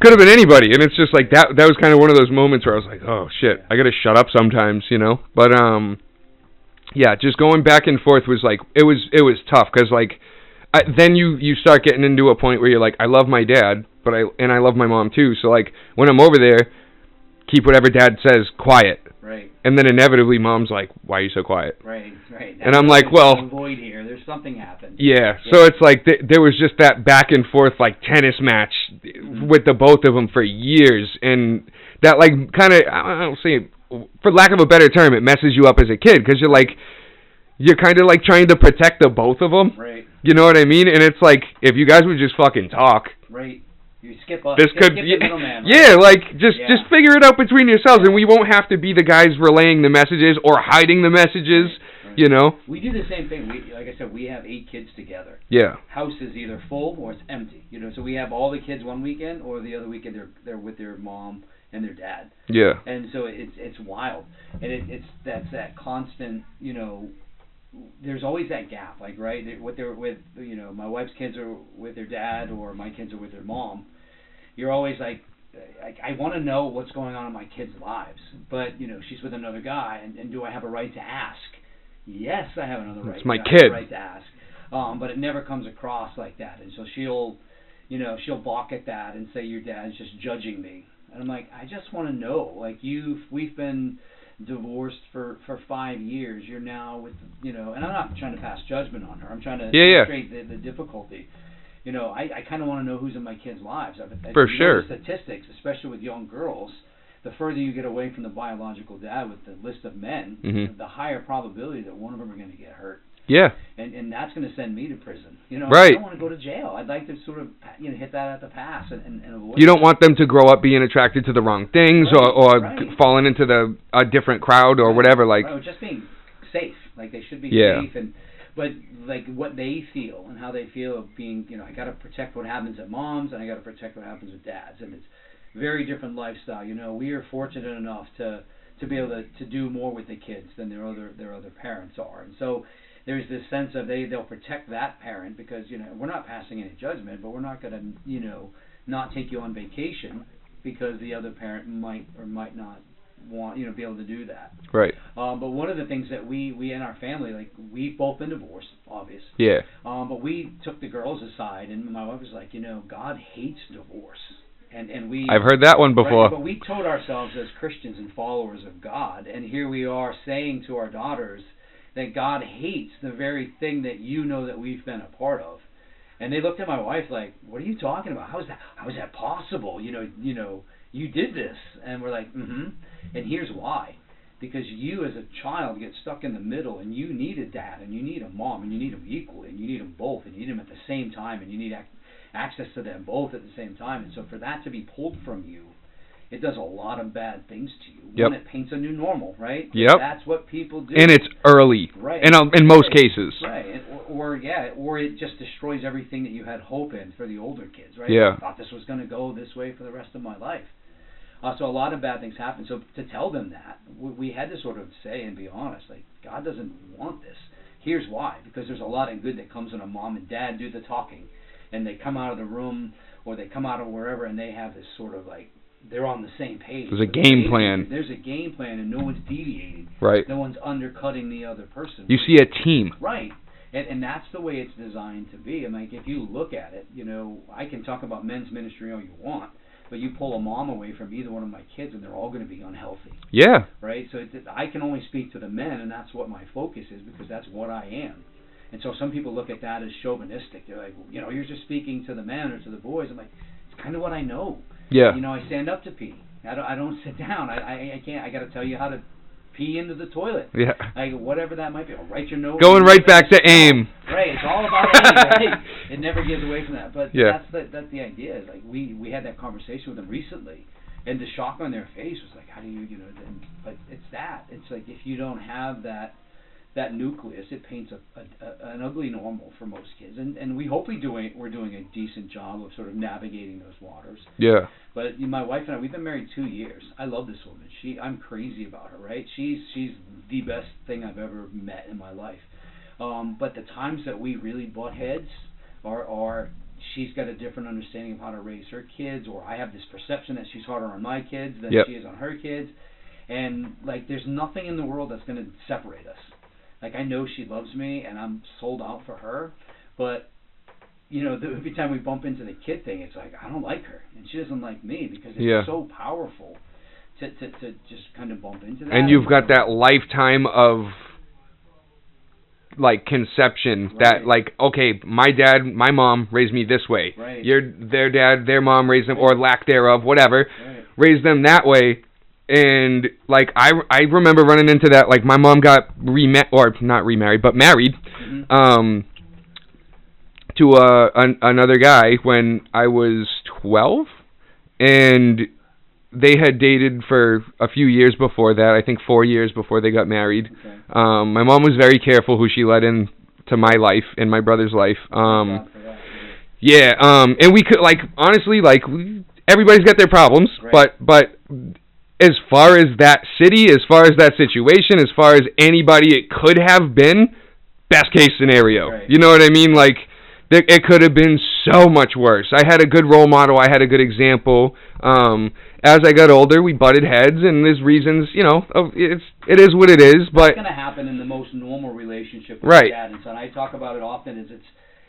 Could have been anybody. And it's just like, that was kind of one of those moments where I was like, oh, shit, I got to shut up sometimes, you know? But, yeah, just going back and forth was like, it was tough, because, like, then you start getting into a point where you're like, I love my dad, but I love my mom too. So, like, when I'm over there, keep whatever Dad says quiet. Right. And then inevitably, Mom's like, "Why are you so quiet?" Right. And I'm like, "Well, there's a void here. There's something happened." Yeah. So it's like there was just that back and forth, like, tennis match with the both of them for years, and that, like, kind of, I don't say, for lack of a better term, it messes you up as a kid, because you're kind of like trying to protect the both of them. Right. You know what I mean? And it's like, if you guys would just fucking talk. Right. You skip the middleman. Right? Yeah, like, just figure it out between yourselves, and we won't have to be the guys relaying the messages or hiding the messages, right. You know? We do the same thing. Like I said, we have 8 kids together. Yeah. House is either full or it's empty. You know, so we have all the kids one weekend, or the other weekend they're with their mom and their dad. Yeah. And so it's wild. And that's that constant, you know, there's always that gap, like, right, what they're with, you know, my wife's kids are with their dad, or my kids are with their mom. You're always like, I want to know what's going on in my kids' lives, but, you know, she's with another guy, and do I have a right to ask? Yes, I have another right. It's my kid. Right to ask, but it never comes across like that, and so she'll balk at that and say, your dad's just judging me, and I'm like, I just want to know, like, we've been divorced for 5 years. You're now with, you know, and I'm not trying to pass judgment on her. I'm trying to illustrate the difficulty. You know, I kind of want to know who's in my kids' lives. For sure. Statistics, especially with young girls, the further you get away from the biological dad with the list of men, the higher probability that one of them are going to get hurt. Yeah. And that's going to send me to prison. You know, right. I don't want to go to jail. I'd like to sort of, you know, hit that at the pass and avoid. You don't want them to grow up being attracted to the wrong things, or falling into a different crowd or whatever. Like, or just being safe. Like, they should be safe. But like, what they feel and how they feel of being, you know, I got to protect what happens at mom's, and I got to protect what happens with dad's, and it's very different lifestyle. You know, we are fortunate enough to be able to do more with the kids than their other parents are, and so there's this sense of they'll protect that parent, because, you know, we're not passing any judgment, but we're not going to, you know, not take you on vacation because the other parent might or might not want, you know, be able to do that. Right. But one of the things that we in our family, like, we've both been divorced, obvious. Yeah. But we took the girls aside, and my wife was like, you know, God hates divorce. And we, I've heard that one before. Right, but we told ourselves as Christians and followers of God, and here we are saying to our daughters that God hates the very thing that, you know, that we've been a part of. And they looked at my wife like, "What are you talking about? How is that possible? You did this." And we're like, "Mm-hmm." And here's why. Because you as a child get stuck in the middle, and you need a dad, and you need a mom, and you need them equally, and you need them both, and you need them at the same time, and you need access to them both at the same time. And so for that to be pulled from you, it does a lot of bad things to you. Yep. One, it paints a new normal, right? Yep. That's what people do. And it's early. Right. In most cases. Right. Or it just destroys everything that you had hope in for the older kids, right? Yeah. I thought this was going to go this way for the rest of my life. So a lot of bad things happen. So to tell them that, we had to sort of say and be honest, like, God doesn't want this. Here's why. Because there's a lot of good that comes when a mom and dad do the talking. And they come out of the room, or they come out of wherever, and they have this sort of like, they're on the same page. There's a game plan. There's a game plan, and no one's deviating. Right. No one's undercutting the other person. You see a team. Right. And that's the way it's designed to be. I mean, like, if you look at it, I can talk about men's ministry all you want, but you pull a mom away from either one of my kids, and they're all going to be unhealthy. Yeah. Right? So I can only speak to the men, and that's what my focus is, because that's what I am. And so some people look at that as chauvinistic. They're like, you're just speaking to the men or to the boys. I'm like, it's kind of what I know. Yeah. I stand up to pee. I don't sit down. I can't. I got to tell you how to pee into the toilet. Yeah. Like, whatever that might be. I'll write your note. Going right back to aim. Right. It's all about aim. Right? It never gives away from that. But that's the idea. Like, we had that conversation with them recently, and the shock on their face was like, how do you, but it's that. It's like, if you don't have that nucleus, it paints an ugly normal for most kids. And we hope we're doing a decent job of sort of navigating those waters. Yeah. But my wife and I, we've been married 2 years. I love this woman. I'm crazy about her, right? She's the best thing I've ever met in my life. But the times that we really butt heads are she's got a different understanding of how to raise her kids, or I have this perception that she's harder on my kids than she is on her kids. And, like, there's nothing in the world that's going to separate us. Like, I know she loves me, and I'm sold out for her, but, every time we bump into the kid thing, it's like, I don't like her, and she doesn't like me, because it's so powerful to just kind of bump into that. And you've got that lifetime of, like, conception that, like, okay, my mom raised me this way. Right. Their dad, their mom raised them, or lack thereof, whatever, raised them that way. And, like, I remember running into that. Like, my mom got not remarried, but married to another guy when I was 12, and they had dated for a few years before that. I think 4 years before they got married. Okay. My mom was very careful who she let into my life and my brother's life. And we could, like, honestly, like, everybody's got their problems, but as far as that city, as far as that situation, as far as anybody it could have been, best case scenario. Right. You know what I mean? Like, it could have been so much worse. I had a good role model. I had a good example. As I got older, we butted heads, and there's reasons, it is what it is. But it's going to happen in the most normal relationship with dad and son. I talk about it often as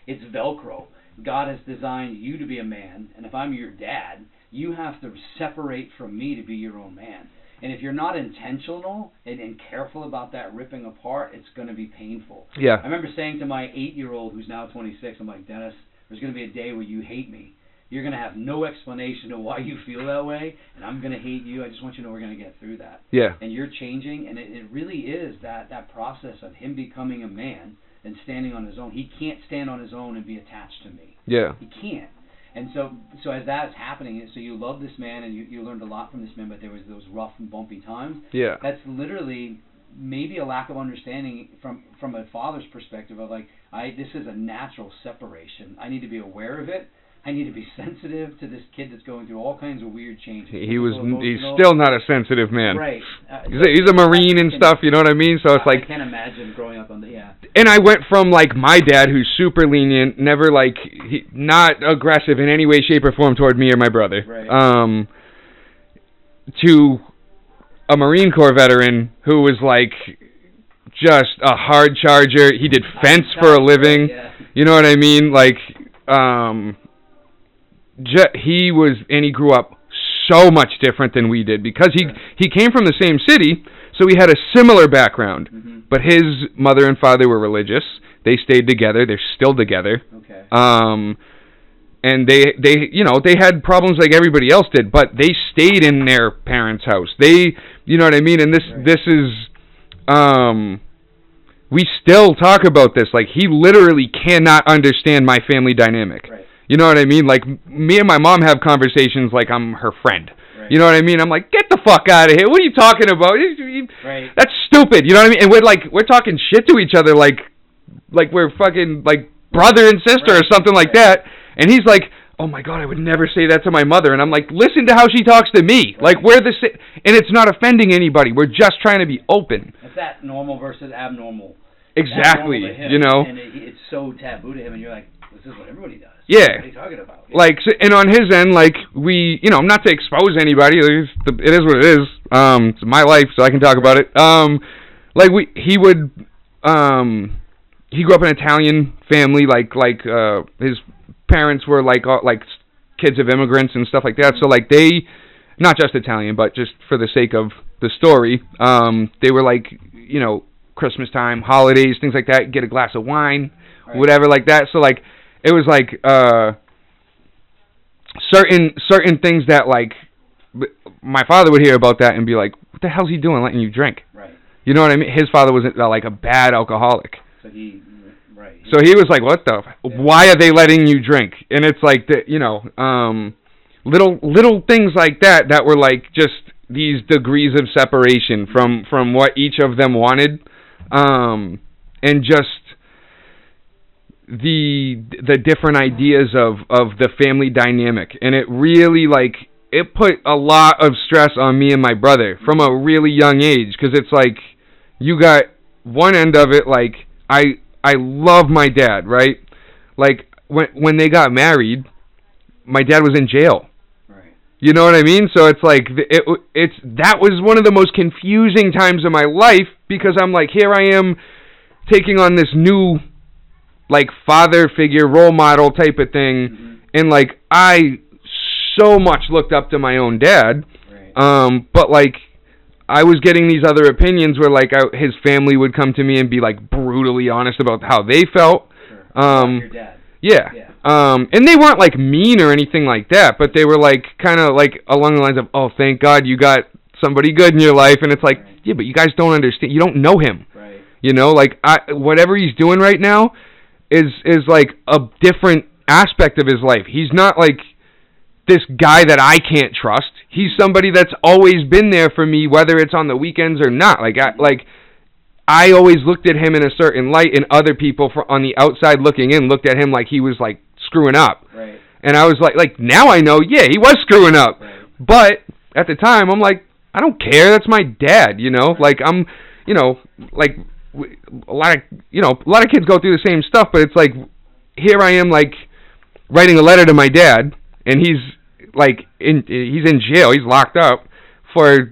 it's Velcro. God has designed you to be a man, and if I'm your dad, you have to separate from me to be your own man. And if you're not intentional and careful about that ripping apart, it's going to be painful. Yeah. I remember saying to my 8-year-old, who's now 26, I'm like, Dennis, there's going to be a day where you hate me. You're going to have no explanation of why you feel that way, and I'm going to hate you. I just want you to know we're going to get through that. Yeah. And you're changing, and it really is that process of him becoming a man and standing on his own. He can't stand on his own and be attached to me. Yeah. He can't. And so as that's happening, so you love this man, and you learned a lot from this man, but there was those rough and bumpy times. Yeah. That's literally maybe a lack of understanding from a father's perspective of, like, this is a natural separation. I need to be aware of it. I need to be sensitive to this kid that's going through all kinds of weird changes. He's still not a sensitive man. Right. He's a Marine and stuff, you know what I mean? So it's like, I can't imagine growing up on And I went from, like, my dad, who's super lenient, never, like, not aggressive in any way, shape, or form toward me or my brother, to a Marine Corps veteran who was, like, just a hard charger. He did fence for a living. Yeah. You know what I mean? Like, he grew up so much different than we did because he came from the same city, so he had a similar background. Mm-hmm. But his mother and father were religious. They stayed together. They're still together. Okay. And they had problems like everybody else did, but they stayed in their parents' house. You know what I mean? And this is, we still talk about this. Like, he literally cannot understand my family dynamic. Right. You know what I mean? Like, me and my mom have conversations like I'm her friend. Right. You know what I mean? I'm like, get the fuck out of here. What are you talking about? Right. That's stupid. You know what I mean? And we're talking shit to each other like we're fucking like brother and sister or something like that. And he's like, oh my God, I would never say that to my mother. And I'm like, listen to how she talks to me. Like, we're and it's not offending anybody. We're just trying to be open. It's that normal versus abnormal. Exactly. Abnormal to him, you know? And it's so taboo to him, and you're like, this is what everybody does. Yeah. What are you talking about? Yeah. Like, and on his end, like, not to expose anybody, it is what it is. It's my life, so I can talk about it. He grew up in an Italian family, his parents were like kids of immigrants and stuff like that. So like they, not just Italian, but just for the sake of the story, they were like, Christmas time, holidays, things like that, get a glass of wine, right, whatever like that. So like it was like certain things that like my father would hear about that and be like, what the hell's he doing letting you drink? Right. You know what I mean? His father was like a bad alcoholic. So he was like, what the? Why are they letting you drink? And it's like, little things like that were like just these degrees of separation from what each of them wanted, and just the different ideas of the family dynamic. And it really like it put a lot of stress on me and my brother from a really young age, because it's like you got one end of it, like I love my dad, right? Like when they got married, my dad was in jail. Right. You know what I mean? So it's like that was one of the most confusing times of my life, because I'm like, here I am taking on this new like father figure, role model type of thing, mm-hmm, and like I so much looked up to my own dad. Right. But like I was getting these other opinions where like his family would come to me and be like brutally honest about how they felt. Sure. Your dad. Yeah. And they weren't like mean or anything like that, but they were like kind of like along the lines of, oh, thank God you got somebody good in your life. And it's like, right, yeah, but you guys don't understand. You don't know him. Right. You know, like whatever he's doing right now is like a different aspect of his life. He's not like this guy that I can't trust. He's somebody that's always been there for me, whether it's on the weekends or not. I always looked at him in a certain light, and other people on the outside looking in looked at him like he was like screwing up. Right. And I was like now I know, yeah, he was screwing up. Right. But at the time, I'm like, I don't care. That's my dad, you know. Right. Like I'm, like a lot of kids go through the same stuff, but it's like here I am like writing a letter to my dad, and he's in jail. He's locked up for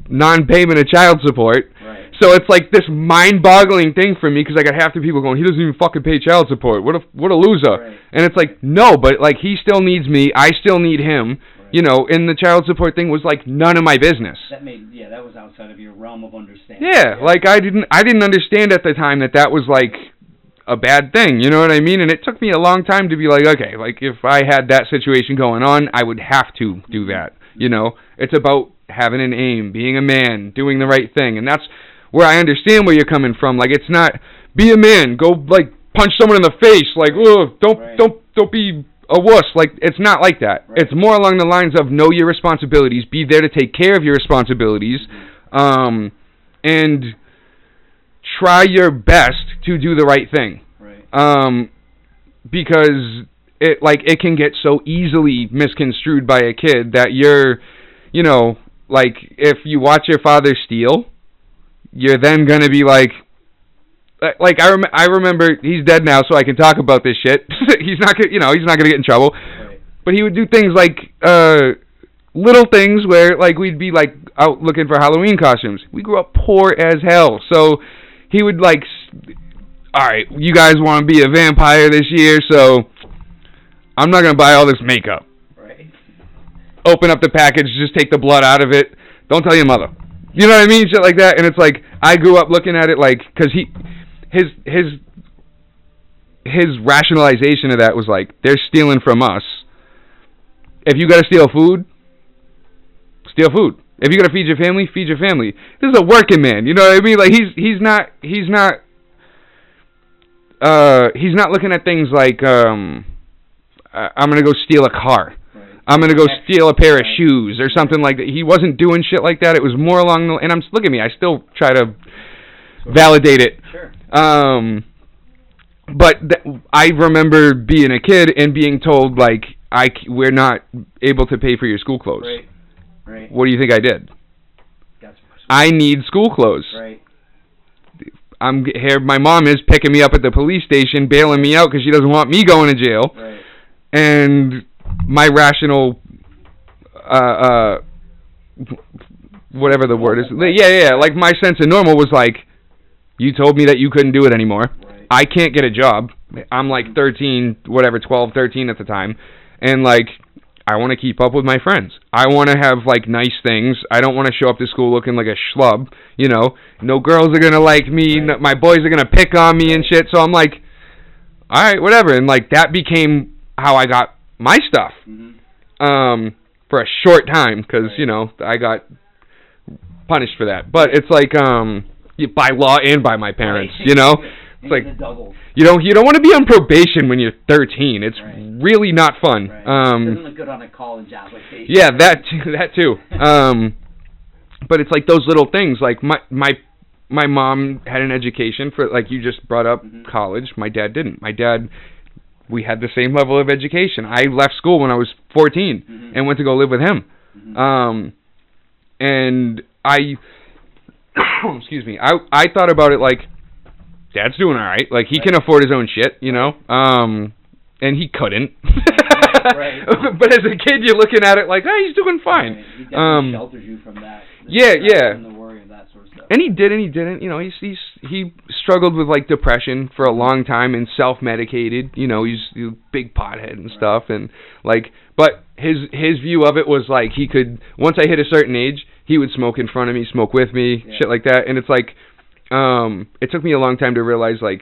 non-payment of child support. Right. So it's like this mind-boggling thing for me, because I got half the people going, he doesn't even fucking pay child support. What a loser. Right. And it's like, no, but like he still needs me. I still need him. Right. And the child support thing was like none of my business. That was outside of your realm of understanding. Yeah, like I didn't understand at the time that was like a bad thing, you know what I mean? And it took me a long time to be like, okay, like if I had that situation going on, I would have to do that. It's about having an aim, being a man, doing the right thing. And that's where I understand where you're coming from. Like, it's not be a man, go like punch someone in the face, like, oh, don't be a wuss. Like, it's not like that. Right. It's more along the lines of know your responsibilities, be there to take care of your responsibilities, and try your best to do the right thing. Right. Because it can get so easily misconstrued by a kid that you're, like if you watch your father steal, you're then gonna be like I remember, he's dead now, so I can talk about this shit. he's not gonna get in trouble. Right. But he would do things like little things where like we'd be like out looking for Halloween costumes. We grew up poor as hell, so he would like, all right, you guys want to be a vampire this year, so I'm not going to buy all this makeup. Right. Open up the package, just take the blood out of it. Don't tell your mother. You know what I mean? Shit like that. And it's like, I grew up looking at it like, because his his rationalization of that was like, they're stealing from us. If you got to steal food, steal food. If you got to feed your family, feed your family. This is a working man, you know what I mean? Like he's not looking at things like I'm gonna go steal a car. Right. I'm gonna go steal a pair of shoes or something like that. He wasn't doing shit like that. It was more along the, and look at me. I still try to validate it. Sure. But I remember being a kid and being told like we're not able to pay for your school clothes. Right. Right. What do you think I did? I need school clothes. Right. I'm here. My mom is picking me up at the police station, bailing me out because she doesn't want me going to jail. Right. And my rational, whatever the word is, yeah, like my sense of normal was like, you told me that you couldn't do it anymore. Right. I can't get a job. I'm like 13, whatever, 12, 13 at the time, and like I want to keep up with my friends. I want to have like nice things. I don't want to show up to school looking like a schlub. You know, no girls are gonna like me. Right. My boys are gonna pick on me and shit. So I'm like, all right, whatever. And like that became how I got my stuff. Mm-hmm. For a short time because you know I got punished for that. But it's like by law and by my parents. You know, it's like you don't want to be on probation when you're 13. It's really not fun. Right. It doesn't look good on a college application. Yeah, that too. But it's like those little things. Like my mom had an education for, like you just brought up, college. My dad didn't. My dad, we had the same level of education. I left school when I was 14 and went to go live with him. And I, excuse me, I thought about it like, Dad's doing all right. Like, he can afford his own shit, you know? And he couldn't. Right. But as a kid, you're looking at it like, oh, he's doing fine. Right. He definitely shelters you from that. Yeah. And the worry of that sort of stuff. And he did and he didn't. You know, he struggled with, like, depression for a long time and self-medicated. You know, he's a big pothead and stuff. And, like, but his view of it was, like, he could, once I hit a certain age, he would smoke in front of me, smoke with me, shit like that. And it's like, it took me a long time to realize, like,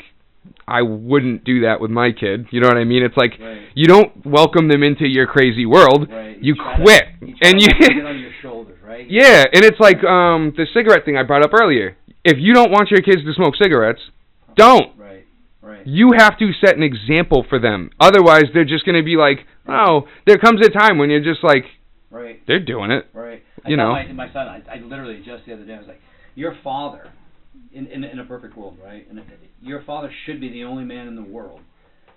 I wouldn't do that with my kid. You know what I mean? It's like, you don't welcome them into your crazy world. Right. You quit. And you get on your shoulders, right? Yeah, and it's like the cigarette thing I brought up earlier. If you don't want your kids to smoke cigarettes, don't. Right. You have to set an example for them. Otherwise, they're just going to be like, oh, there comes a time when you're just like, they're doing it. Right. You know? My son, I literally just the other day, I was like, your father, in a perfect world, right? And your father should be the only man in the world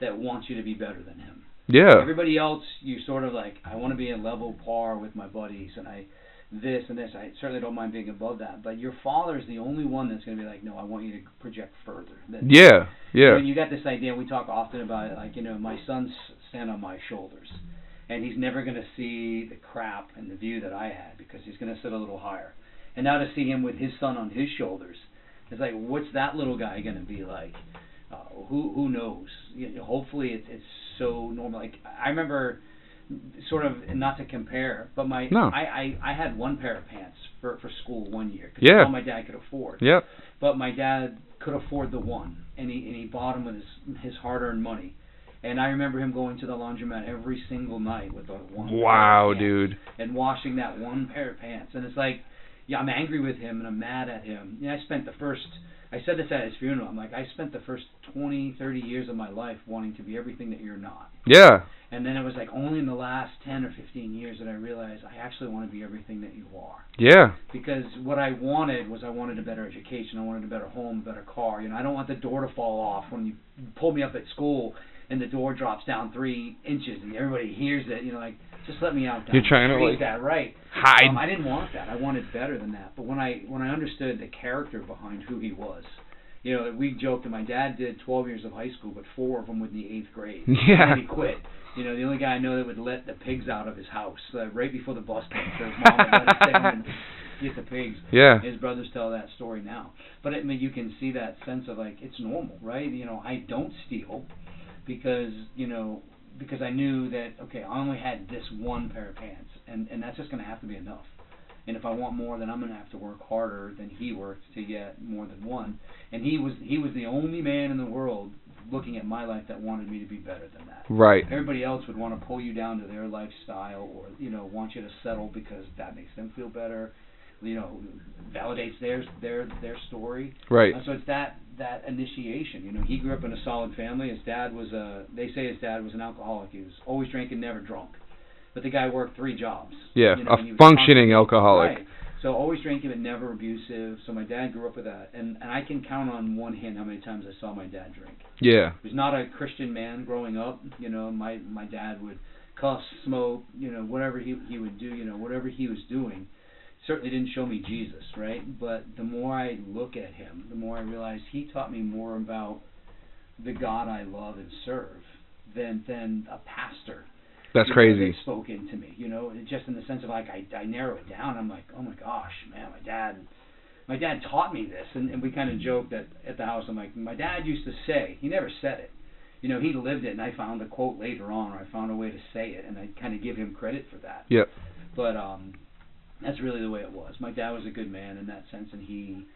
that wants you to be better than him. Yeah. Everybody else, you sort of like, I want to be in level par with my buddies, and this and this. I certainly don't mind being above that. But your father is the only one that's going to be like, no, I want you to project further. Yeah. And you got this idea, we talk often about it, like, you know, my sons stand on my shoulders. And he's never going to see the crap and the view that I had because he's going to sit a little higher. And now to see him with his son on his shoulders, it's like, what's that little guy going to be like? Who knows? You know, hopefully it's so normal. Like, I remember, sort of, not to compare, but I had one pair of pants for school one year because that's all my dad could afford. Yep. But my dad could afford the one, and he bought them with his hard-earned money. And I remember him going to the laundromat every single night with the one pair of pants, dude. And washing that one pair of pants. And it's like, yeah, I'm angry with him and I'm mad at him. You know, I said this at his funeral, I'm like, I spent the first 20, 30 years of my life wanting to be everything that you're not. Yeah. And then it was like only in the last 10 or 15 years that I realized I actually want to be everything that you are. Yeah. Because what I wanted was a better education. I wanted a better home, a better car. You know, I don't want the door to fall off when you pull me up at school and the door drops down 3 inches and everybody hears it. You know, like, just let me out. You're trying to, like, that, right? Hide. I didn't want that. I wanted better than that. But when I understood the character behind who he was, you know, we joked that my dad did 12 years of high school, but 4 of them were in the 8th grade. Yeah. And he quit. You know, the only guy I know that would let the pigs out of his house right before the bus came. So his mom would let him stay home and get the pigs. Yeah. His brothers tell that story now. But I mean, you can see that sense of, like, it's normal, right? You know, I don't steal because I knew that, okay, I only had this one pair of pants, and that's just going to have to be enough. And if I want more, then I'm going to have to work harder than he worked to get more than one. And he was the only man in the world looking at my life that wanted me to be better than that. Right. Everybody else would want to pull you down to their lifestyle, or want you to settle because that makes them feel better. Validates their story. Right. So it's that initiation. He grew up in a solid family. His dad was they say his dad was an alcoholic. He was always drinking, never drunk. But the guy worked 3 jobs. Yeah, a functioning alcoholic. Right. So always drinking, but never abusive. So my dad grew up with that, and I can count on one hand how many times I saw my dad drink. Yeah. He was not a Christian man growing up. My dad would cuss, smoke, whatever he would do, whatever he was doing. Certainly didn't show me Jesus, right? But the more I look at him, the more I realize he taught me more about the God I love and serve than a pastor. That's crazy. That spoke into me, just in the sense of I narrow it down. I'm like, oh my gosh, man, my dad taught me this, and we kind of joked that at the house. I'm like, my dad used to say, he never said it. He lived it, and I found a quote later on, or I found a way to say it, and I kind of give him credit for that. Yep. But that's really the way it was. My dad was a good man in that sense, and he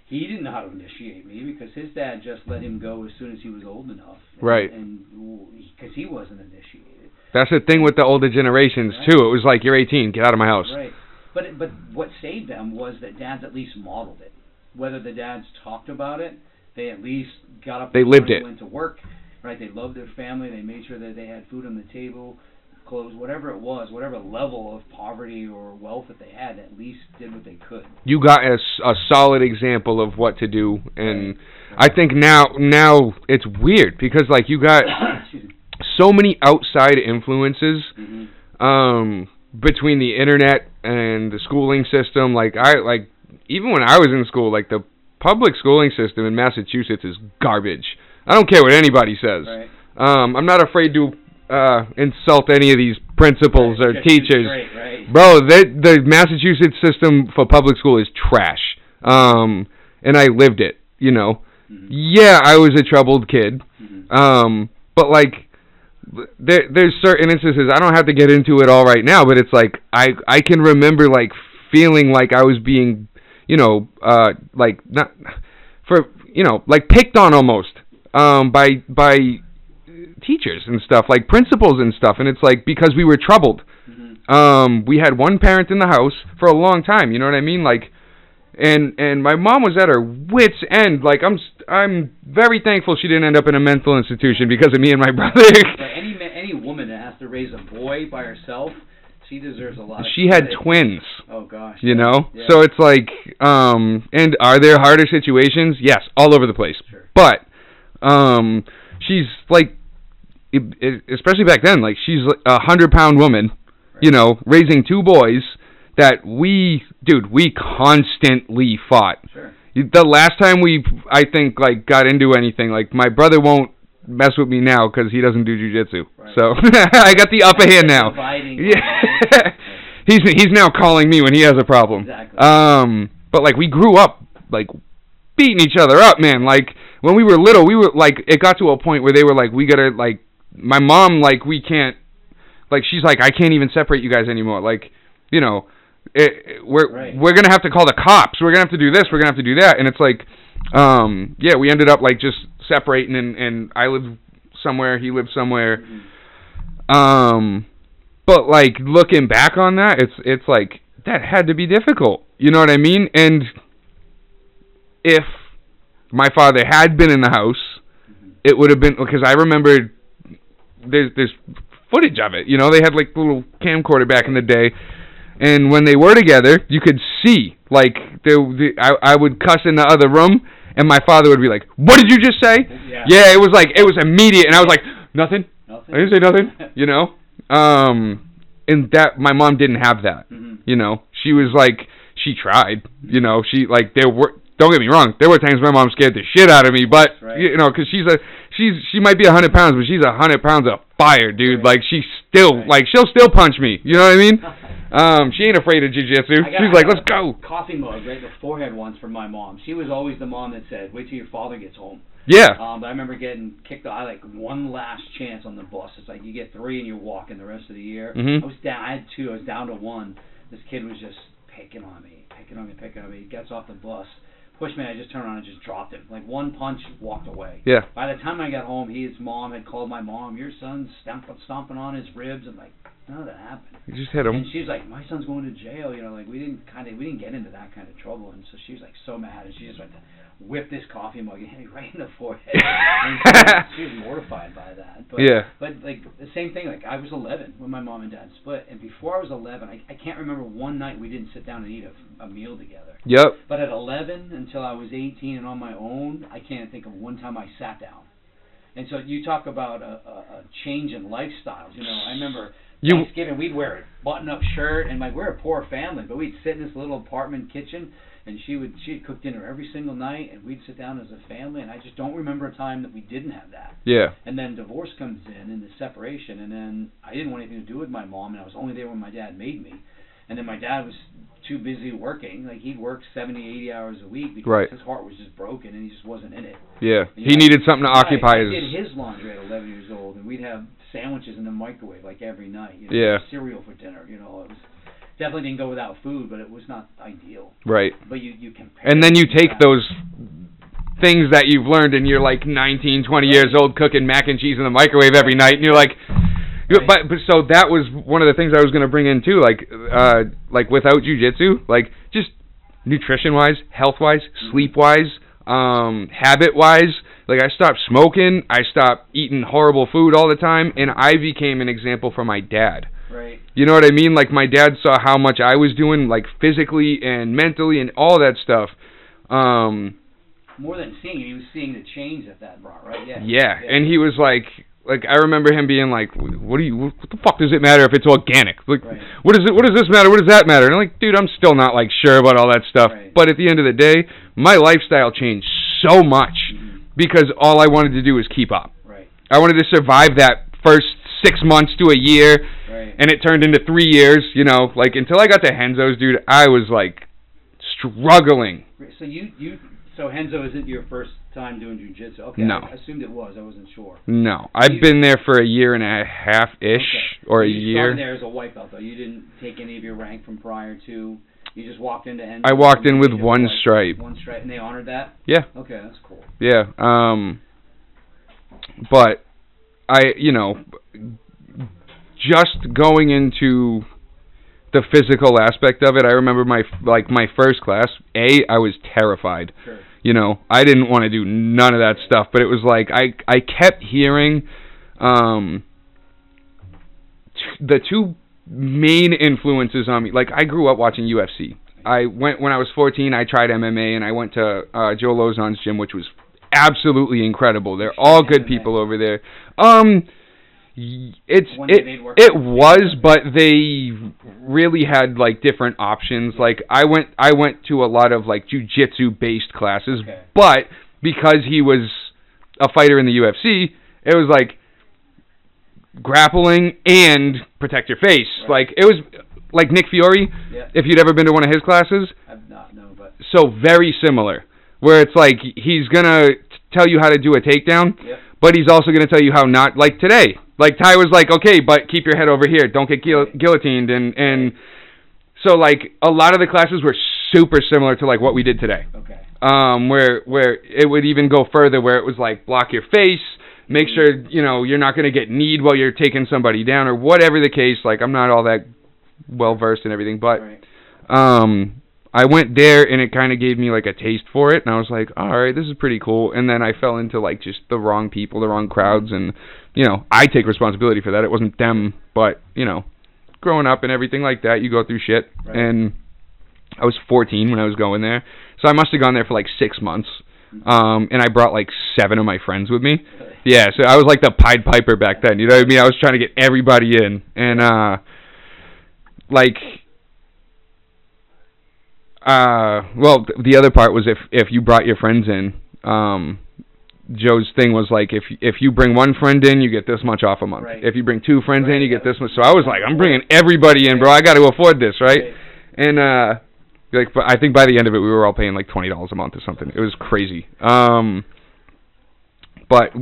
didn't know how to initiate me because his dad just let him go as soon as he was old enough. Right. And because he wasn't initiated. That's the thing with the older generations, right. Too. It was like, you're 18, get out of my house. Right. But what saved them was that dads at least modeled it. Whether the dads talked about it, they at least got up. They lived it. Went to work. Right. They loved their family. They made sure that they had food on the table, clothes, whatever it was, whatever level of poverty or wealth that they had, at least did what they could. You got a solid example of what to do, and right. I think now it's weird because like you got so many outside influences between the internet and the schooling system. Like even when I was in school, like the public schooling system in Massachusetts is garbage. I don't care what anybody says. Right. I'm not afraid to insult any of these principals or teachers. Great, right. Bro, the Massachusetts system for public school is trash. And I lived it, Mm-hmm. Yeah, I was a troubled kid. Mm-hmm. But like there's certain instances, I don't have to get into it all right now, but it's like I can remember like feeling like I was being, like not for, like picked on almost by teachers and stuff, like principals and stuff, and it's like because we were troubled. Mm-hmm. We had one parent in the house for a long time, you know what I mean? Like, and my mom was at her wit's end. Like, I'm very thankful she didn't end up in a mental institution because of me and my brother. Any woman that has to raise a boy by herself, she deserves a lot of She had twins. Oh gosh. Yeah. So it's like, and are there harder situations? Yes, all over the place. Sure. But she's like, especially back then, like she's a 100-pound woman, right. Raising 2 boys that we constantly fought. Sure. The last time I think, like, got into anything, like, my brother won't mess with me now because he doesn't do jiu-jitsu. Right. So, I got the upper hand now. Yeah. He's now calling me when he has a problem. Exactly. But, like, we grew up, like, beating each other up, man. Like, when we were little, it got to a point where they were like, we gotta, like, my mom, like, we can't, like, she's like, I can't even separate you guys anymore. Like, we're gonna have to call the cops. We're gonna have to do this. We're gonna have to do that. And it's like, we ended up like just separating, and I lived somewhere, he lived somewhere. Mm-hmm. But like looking back on that, it's like that had to be difficult. You know what I mean? And if my father had been in the house, it would have been, because I remember there's footage of it. They had like a little camcorder back in the day. And when they were together, you could see, like, I would cuss in the other room, and my father would be like, "What did you just say?" Yeah, it was immediate, and I was like, "Nothing. I didn't say nothing." And that my mom didn't have that. Mm-hmm. She was like, she tried. She like don't get me wrong, there were times my mom scared the shit out of me, but because she might be 100 pounds, but she's 100 pounds of fire, dude. Right. Like she's still like she'll still punch me. You know what I mean? She ain't afraid of jiu-jitsu. She's like, let's go. Coffee mug right in the forehead once from my mom. She was always the mom that said, wait till your father gets home. Yeah. But I remember getting kicked out. I like one last chance on the bus. It's like you get 3 and you're walking the rest of the year. Mm-hmm. I was down. I had 2. I was down to 1. This kid was just picking on me. He gets off the bus, pushed me. I just turned around and just dropped him. Like one punch, walked away. Yeah. By the time I got home, his mom had called my mom. Your son's stomping on his ribs. I'm like, none of that happened. You just hit him. And she's like, my son's going to jail. You know, like we didn't get into that kind of trouble. And so she was like so mad, and she just went to whip this coffee mug and hit me right in the forehead. And she was mortified by that. But, yeah. But like the same thing. Like I was 11 when my mom and dad split, and before I was 11, I can't remember one night we didn't sit down and eat a meal together. Yep. But at 11 until I was 18 and on my own, I can't think of one time I sat down. And so you talk about a change in lifestyles. You know, I remember Thanksgiving we'd wear a button-up shirt, and like we're a poor family, but we'd sit in this little apartment kitchen. And she'd cook dinner every single night, and we'd sit down as a family. And I just don't remember a time that we didn't have that. Yeah. And then divorce comes in, and the separation, and then I didn't want anything to do with my mom, and I was only there when my dad made me. And then my dad was too busy working. Like he'd work 70, 80 hours a week because his heart was just broken, and he just wasn't in it. Yeah. He needed something to occupy his. I did his laundry at 11 years old, and we'd have sandwiches in the microwave like every night. You know, yeah. Cereal for dinner. You know, it was. Definitely didn't go without food, but it was not ideal. Right. But you compare. And then you take those things that you've learned, and you're like 19, 20 years old, cooking mac and cheese in the microwave every night, and you're like, but so that was one of the things I was going to bring in too, like without jiu-jitsu, like just nutrition-wise, health-wise, sleep-wise, habit-wise. Like I stopped smoking, I stopped eating horrible food all the time, and I became an example for my dad. Right. You know what I mean? Like my dad saw how much I was doing, like physically and mentally and all that stuff. More than seeing it, he was seeing the change that brought, right? Yeah. Yeah, and he was like I remember him being like, what the fuck does it matter if it's organic? Like, what does this matter? What does that matter? And I'm like, dude, I'm still not like sure about all that stuff. Right. But at the end of the day, my lifestyle changed so much because all I wanted to do was keep up. Right. I wanted to survive that first 6 months to a year. Right. And it turned into 3 years, you know, like until I got to Henzo's, dude, I was like struggling. So Henzo isn't your first time doing jiu-jitsu? Okay, no. I assumed it was. I wasn't sure. No, I've been there for a year and a half-ish, or a year. You started there as a white belt, though. You didn't take any of your rank from prior to. You just walked into Henzo. I walked in with one stripe. One stripe, and they honored that? Yeah. Okay, that's cool. Yeah. But just going into the physical aspect of it, I remember my first class, I was terrified. Sure. You know, I didn't want to do none of that stuff, but it was like I kept hearing the two main influences on me. Like I grew up watching UFC. When I was 14, I tried MMA, and I went to Joe Lozon's gym, which was absolutely incredible. They're all good people over there. It was, but they really had like different options. Like I went to a lot of like jiu-jitsu based classes, but because he was a fighter in the UFC, it was like grappling and protect your face. Right. Like it was like Nick Fiore. Yeah. If you'd ever been to one of his classes, I've not, no, but so very similar. Where it's like he's gonna tell you how to do a takedown, but he's also gonna tell you how not. Like today. Like, Ty was like, okay, but keep your head over here. Don't get guillotined. And so, like, a lot of the classes were super similar to, like, what we did today. Okay. Where it would even go further, where it was, like, block your face, make sure, you know, you're not going to get kneed while you're taking somebody down, or whatever the case. Like, I'm not all that well-versed in everything. But I went there, and it kind of gave me, like, a taste for it. And I was like, all right, this is pretty cool. And then I fell into, like, just the wrong people, the wrong crowds, and you know, I take responsibility for that. It wasn't them, but, you know, growing up and everything like that, you go through shit. Right. And I was 14 when I was going there. So I must have gone there for like 6 months. And I brought like 7 of my friends with me. Yeah, so I was like the Pied Piper back then. You know what I mean? I was trying to get everybody in. And, well, the other part was if you brought your friends in, Joe's thing was like, if you bring one friend in, you get this much off a month. Right. If you bring 2 friends in, you get this much. So I was like, I'm bringing everybody in, bro. I got to afford this, right? And like, but I think by the end of it, we were all paying like $20 a month or something. It was crazy. But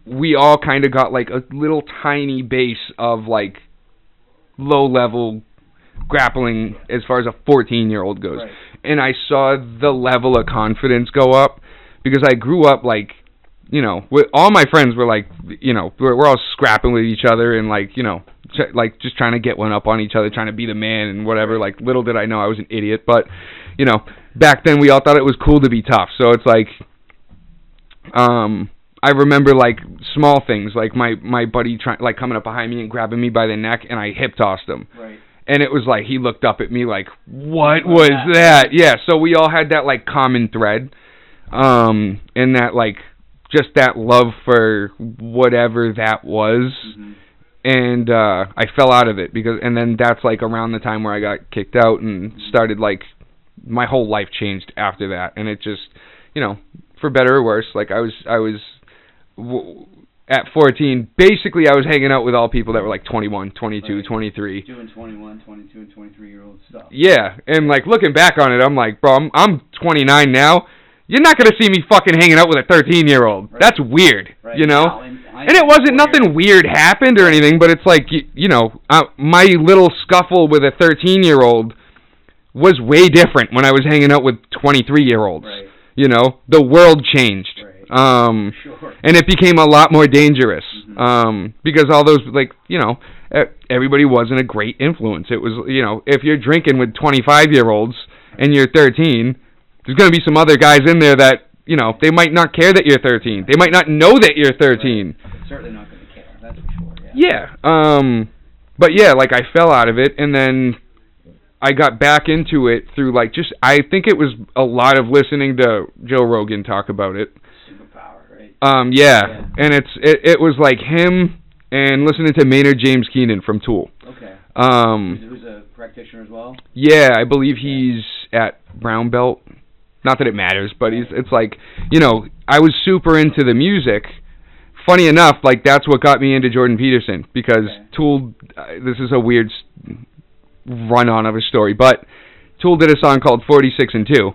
we all kind of got like a little tiny base of like low level grappling as far as a 14-year-old goes. Right. and I saw the level of confidence go up, because I grew up like, you know, with all my friends were like, you know, we're all scrapping with each other and like, you know, like just trying to get one up on each other, trying to be the man and whatever. Like, little did I know I was an idiot, but you know, back then we all thought it was cool to be tough. So it's like, I remember like small things, like my buddy like coming up behind me and grabbing me by the neck, and I hip tossed him. Right. And it was like, he looked up at me like, what was that? Yeah, so we all had that like common thread, and that like, just that love for whatever that was. Mm-hmm. And I fell out of it, and then that's like around the time where I got kicked out and started like, my whole life changed after that. And it just, you know, for better or worse, like I was at 14, basically I was hanging out with all people that were like 21, 22, right. 23. Doing 21, 22, and 23-year-old stuff. Yeah, and like looking back on it, I'm like, bro, I'm 29 now. You're not going to see me fucking hanging out with a 13-year-old. Right. That's weird, right. You know? And it wasn't, nothing weird happened or anything, but it's like, you know, my little scuffle with a 13-year-old was way different when I was hanging out with 23-year-olds. Right. You know, the world changed. Right. Sure. And it became a lot more dangerous. Mm-hmm. Because all those, like, you know, everybody wasn't a great influence. It was, you know, if you're drinking with 25-year-olds and you're 13, there's going to be some other guys in there that, you know, they might not care that you're 13. They might not know that you're 13. Right. Certainly not going to care, that's for sure. Yeah. But yeah, like I fell out of it, and then I got back into it through like just, I think it was a lot of listening to Joe Rogan talk about it. Superpower, right? Yeah. And it was like him and listening to Maynard James Keenan from Tool. Okay. Who's a practitioner as well? Yeah, I believe he's at Brown Belt. Not that it matters, but it's like, you know, I was super into the music. Funny enough, like that's what got me into Jordan Peterson, because Tool, this is a weird run-on of a story, but Tool did a song called 46 and 2.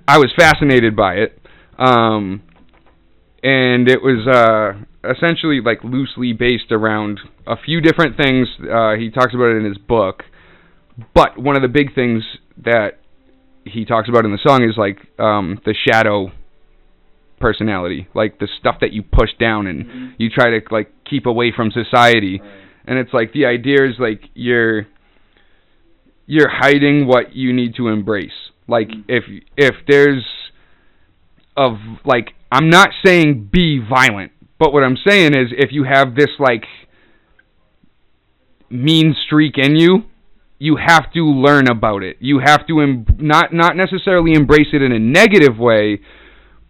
I was fascinated by it, and it was essentially like loosely based around a few different things. He talks about it in his book, but one of the big things that he talks about in the song is like the shadow personality, like the stuff that you push down and you try to like keep away from society. Right. And it's like the idea is like you're hiding what you need to embrace. Like if there's like, I'm not saying be violent, but what I'm saying is if you have this like mean streak in you, you have to learn about it. You have to not necessarily embrace it in a negative way,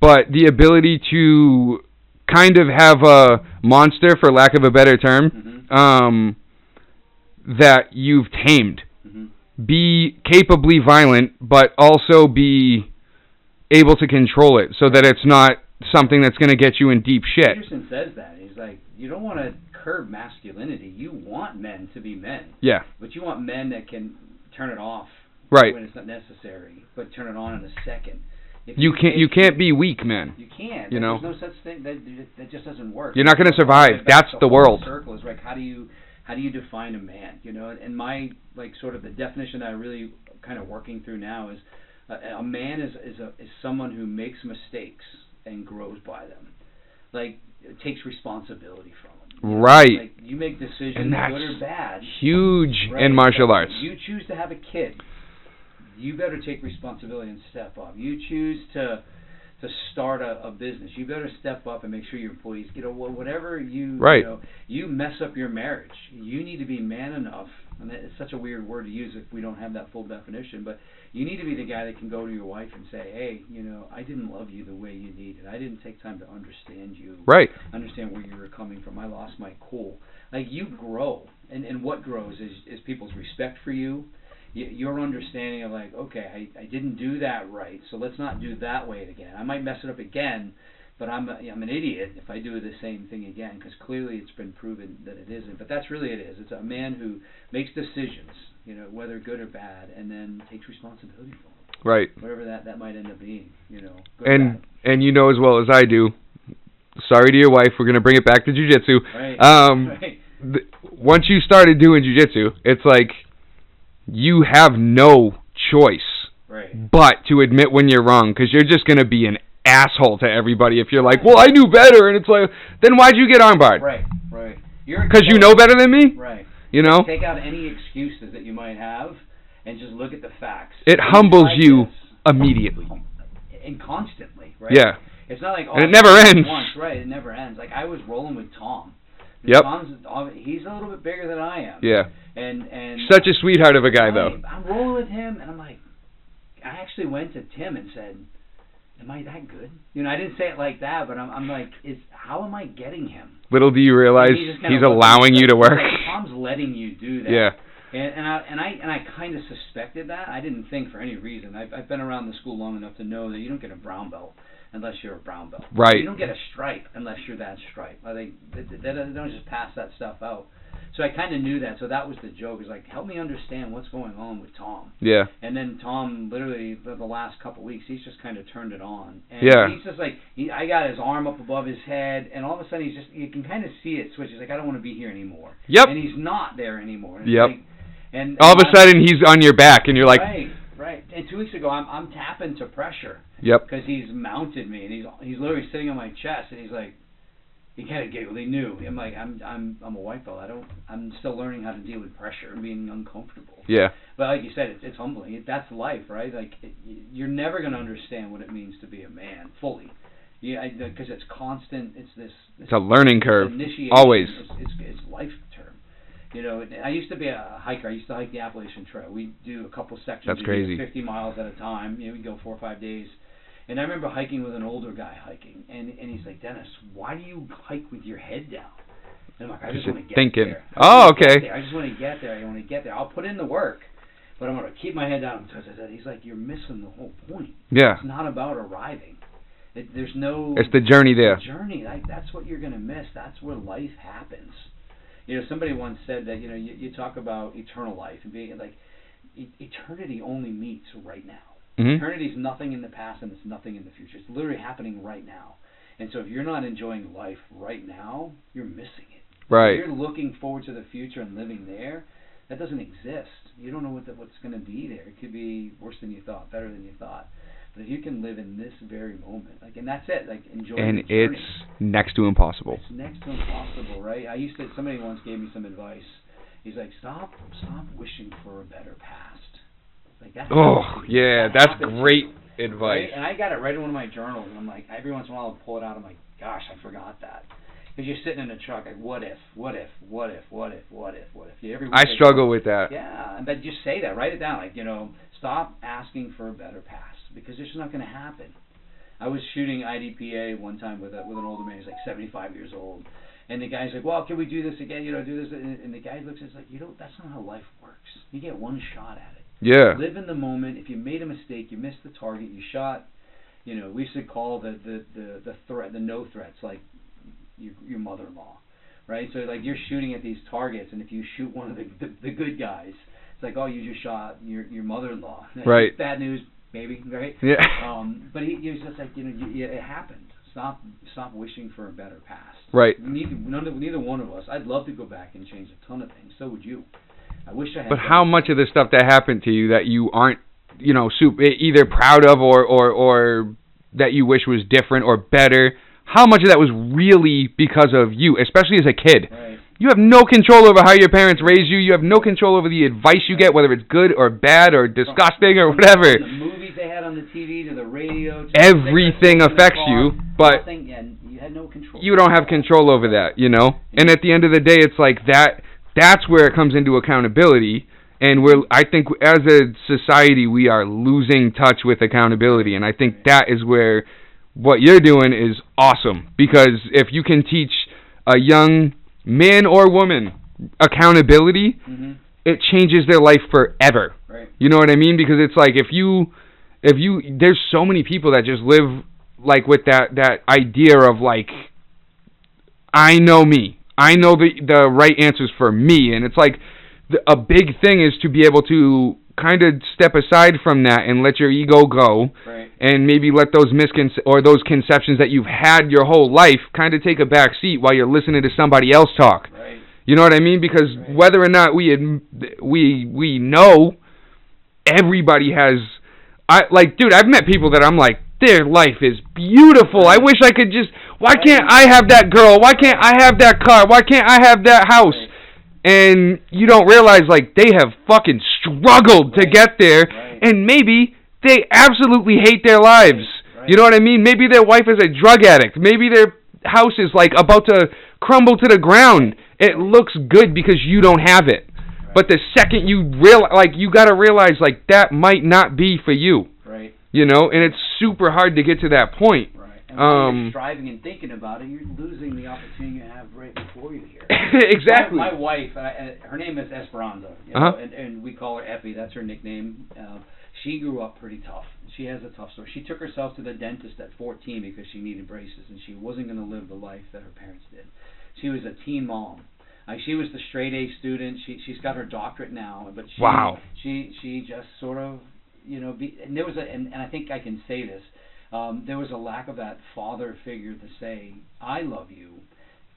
but the ability to kind of have a monster, for lack of a better term, that you've tamed. Mm-hmm. Be capably violent, but also be able to control it so that it's not something that's going to get you in deep shit. Peterson says that. He's like, you don't want to curb masculinity. You want men to be men. Yeah. But you want men that can turn it off when it's not necessary, but turn it on in a second. You can't be weak, man. You can't. You know? There's no such thing. That just doesn't work. You're not going to survive. That's the world. Circle is like, how do you define a man? You know, and my like sort of the definition that I really kind of working through now is a man is someone who makes mistakes and grows by them. Like, it takes responsibility from them. Right. Like, you make decisions, and that's good or bad. Huge in martial arts. You choose to have a kid, you better take responsibility and step up. You choose to start a business, you better step up and make sure your employees get whatever you you mess up your marriage. You need to be man enough, and it's such a weird word to use if we don't have that full definition, but you need to be the guy that can go to your wife and say, hey, you know, I didn't love you the way you needed. I didn't take time to understand you. Right. Understand where you were coming from. I lost my cool. Like, you grow. And what grows is people's respect for you. Your understanding of like, okay, I didn't do that right, so let's not do that way again. I might mess it up again, but I'm an idiot if I do the same thing again, because clearly it's been proven that it isn't. But that's really it is. It's a man who makes decisions, you know, whether good or bad, and then takes responsibility for them. Right. Whatever that might end up being, you know. And you know as well as I do, sorry to your wife, we're going to bring it back to jiu-jitsu. Right. Right. Once you started doing jiu-jitsu, it's like you have no choice Right. But to admit when you're wrong, because you're just going to be an asshole to everybody if you're like, well, I knew better, and it's like, then why'd you get armbarred? Right. Because you know better than me? Right. You know? Take out any excuses that you might have and just look at the facts. It humbles you immediately. And constantly, right? Yeah. It's not like, and it never ends. Once, right, it never ends. Like, I was rolling with Tom. Yep. He's a little bit bigger than I am. Yeah. And such a sweetheart of a guy, though. I'm rolling with him, and I'm like, I actually went to Tim and said, am I that good? You know, I didn't say it like that, but I'm like, how am I getting him? Little do you realize he's allowing you to work. Like, Tom's letting you do that. Yeah. And I kind of suspected that. I didn't think for any reason. I've been around the school long enough to know that you don't get a brown belt unless you're a brown belt. Right. You don't get a stripe unless you're that stripe. I think they don't just pass that stuff out. So I kind of knew that. So that was the joke. Is like, help me understand what's going on with Tom. Yeah. And then Tom, literally, the last couple of weeks, he's just kind of turned it on. And yeah. He's just like, I got his arm up above his head, and all of a sudden you can kind of see it switch. He's like, I don't want to be here anymore. Yep. And he's not there anymore. And yep. Like, and all of a sudden he's on your back, and you're like, right. And 2 weeks ago, I'm tapping to pressure. Yep. Because he's mounted me, and he's literally sitting on my chest, and he's like, he kind of giggled. He knew. I'm like, I'm a white belt. I'm still learning how to deal with pressure and being uncomfortable. Yeah. But like you said, it's humbling. That's life, right? Like you're never going to understand what it means to be a man fully. Yeah, because it's constant. It's this. It's a learning curve. Initiation. Always. It's life term. You know, I used to be a hiker. I used to hike the Appalachian Trail. We do a couple sections. That's crazy. 50 miles at a time. You know, we go 4 or 5 days. And I remember hiking with an older guy hiking, and he's like, Dennis, why do you hike with your head down? And I'm like, I just want to get there. Oh, okay. I just want to get there. I want to get there. I'll put in the work, but I'm going to keep my head down. He's like, you're missing the whole point. Yeah. It's not about arriving. There's no... It's the journey there. The journey. Like, that's what you're going to miss. That's where life happens. You know, somebody once said that, you know, you talk about eternal life and being like, eternity only meets right now. Mm-hmm. Eternity is nothing in the past and it's nothing in the future. It's literally happening right now. And so if you're not enjoying life right now, you're missing it. Right. If you're looking forward to the future and living there, that doesn't exist. You don't know what's going to be there. It could be worse than you thought, better than you thought. But if you can live in this very moment, like, and that's it, like, enjoy the journey. And it's next to impossible. It's next to impossible, right? Somebody once gave me some advice. He's like, stop wishing for a better past. Like that's great advice. Right? And I got it right in one of my journals, and I'm like, every once in a while I'll pull it out. I'm like, gosh, I forgot that. Because you're sitting in a truck, like, what if? I struggle with that. Yeah, but just say that, write it down. Like, you know, stop asking for a better past, because it's just not going to happen. I was shooting IDPA one time with an older man. He's like 75 years old. And the guy's like, well, can we do this again? You know, do this. And the guy looks at us like, that's not how life works. You get one shot at it. Yeah. Live in the moment. If you made a mistake, you missed the target, you shot. You know, we used to call the no threats, like your mother-in-law, right? So like you're shooting at these targets, and if you shoot one of the good guys, it's like, oh, you just shot your mother-in-law. Right. Bad news, baby, right? Yeah. But he was just like, you know, it happened. Stop wishing for a better past. Right. Neither one of us. I'd love to go back and change a ton of things. So would you. I wish I had. But how much of the stuff that happened to you that you aren't, you know, either proud of or that you wish was different or better, how much of that was really because of you, especially as a kid? Right. You have no control over how your parents raise you. You have no control over the advice you get, whether it's good or bad or disgusting or whatever. From the movies they had on the TV to the radio. Everything affects you, but you had no control. You don't have control over that, you know? And at the end of the day, it's like that's where it comes into accountability. And I think as a society, we are losing touch with accountability. And I think that is where what you're doing is awesome. Because if you can teach a young man or woman accountability, mm-hmm. it changes their life forever. Right. You know what I mean? Because it's like if you there's so many people that just live like with that idea of like, I know me. I know the right answers for me. And it's like a big thing is to be able to kind of step aside from that and let your ego go. Right. And maybe let those those conceptions that you've had your whole life kind of take a back seat while you're listening to somebody else talk. Right. You know what I mean? Because whether or not we know, everybody has dude, I've met people that I'm like, their life is beautiful. I wish I could just. Why can't I have that girl? Why can't I have that car? Why can't I have that house? And you don't realize, like, they have fucking struggled to get there, and maybe they absolutely hate their lives. You know what I mean? Maybe their wife is a drug addict. Maybe their house is, like, about to crumble to the ground. It looks good because you don't have it. But the second you you got to realize, like, that might not be for you. Right. You know, and it's super hard to get to that point. Right. And while you're striving and thinking about it, you're losing the opportunity you have right before you here. Exactly. My wife, her name is Esperanza, you know, and we call her Effie. That's her nickname. She grew up pretty tough. She has a tough story. She took herself to the dentist at 14 because she needed braces, and she wasn't going to live the life that her parents did. She was a teen mom. She was the straight A student. She's got her doctorate now, but she just sort of, you know, and there was and I think I can say this. There was a lack of that father figure to say, I love you.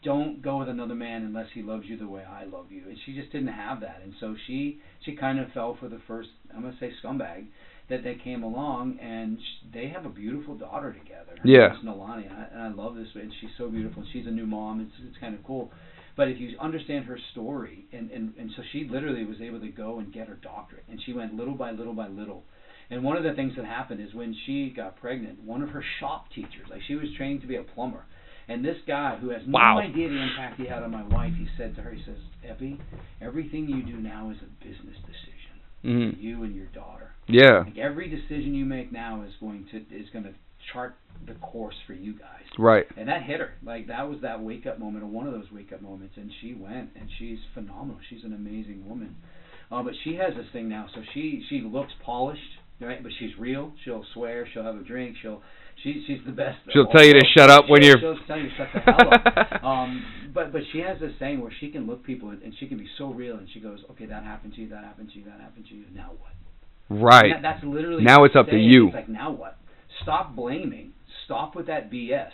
Don't go with another man unless he loves you the way I love you. And she just didn't have that. And so she kind of fell for the first, I'm going to say scumbag, that they came along, and they have a beautiful daughter together. Her name is Nalani, and I love this. And she's so beautiful. She's a new mom. It's kind of cool. But if you understand her story, and so she literally was able to go and get her doctorate. And she went little by little by little. And one of the things that happened is when she got pregnant, one of her shop teachers, like she was trained to be a plumber, and this guy who has no idea the impact he had on my wife, he said to her, he says, Epi, everything you do now is a business decision. You and your daughter. Yeah. Like every decision you make now is going to chart the course for you guys. Right. And that hit her. Like that was that wake up moment, or one of those wake up moments, and she went, and she's phenomenal. She's an amazing woman. But she has this thing now, so she looks polished. Right, but she's real. She'll swear. She'll have a drink. She's the best. She'll tell you to shut up when you're. She'll tell you to shut the hell up. But she has this saying where she can look people and she can be so real, and she goes, okay, that happened to you, that happened to you, that happened to you. Now what? Right. That's literally. Now it's up to you. It's like, now what? Stop blaming. Stop with that BS.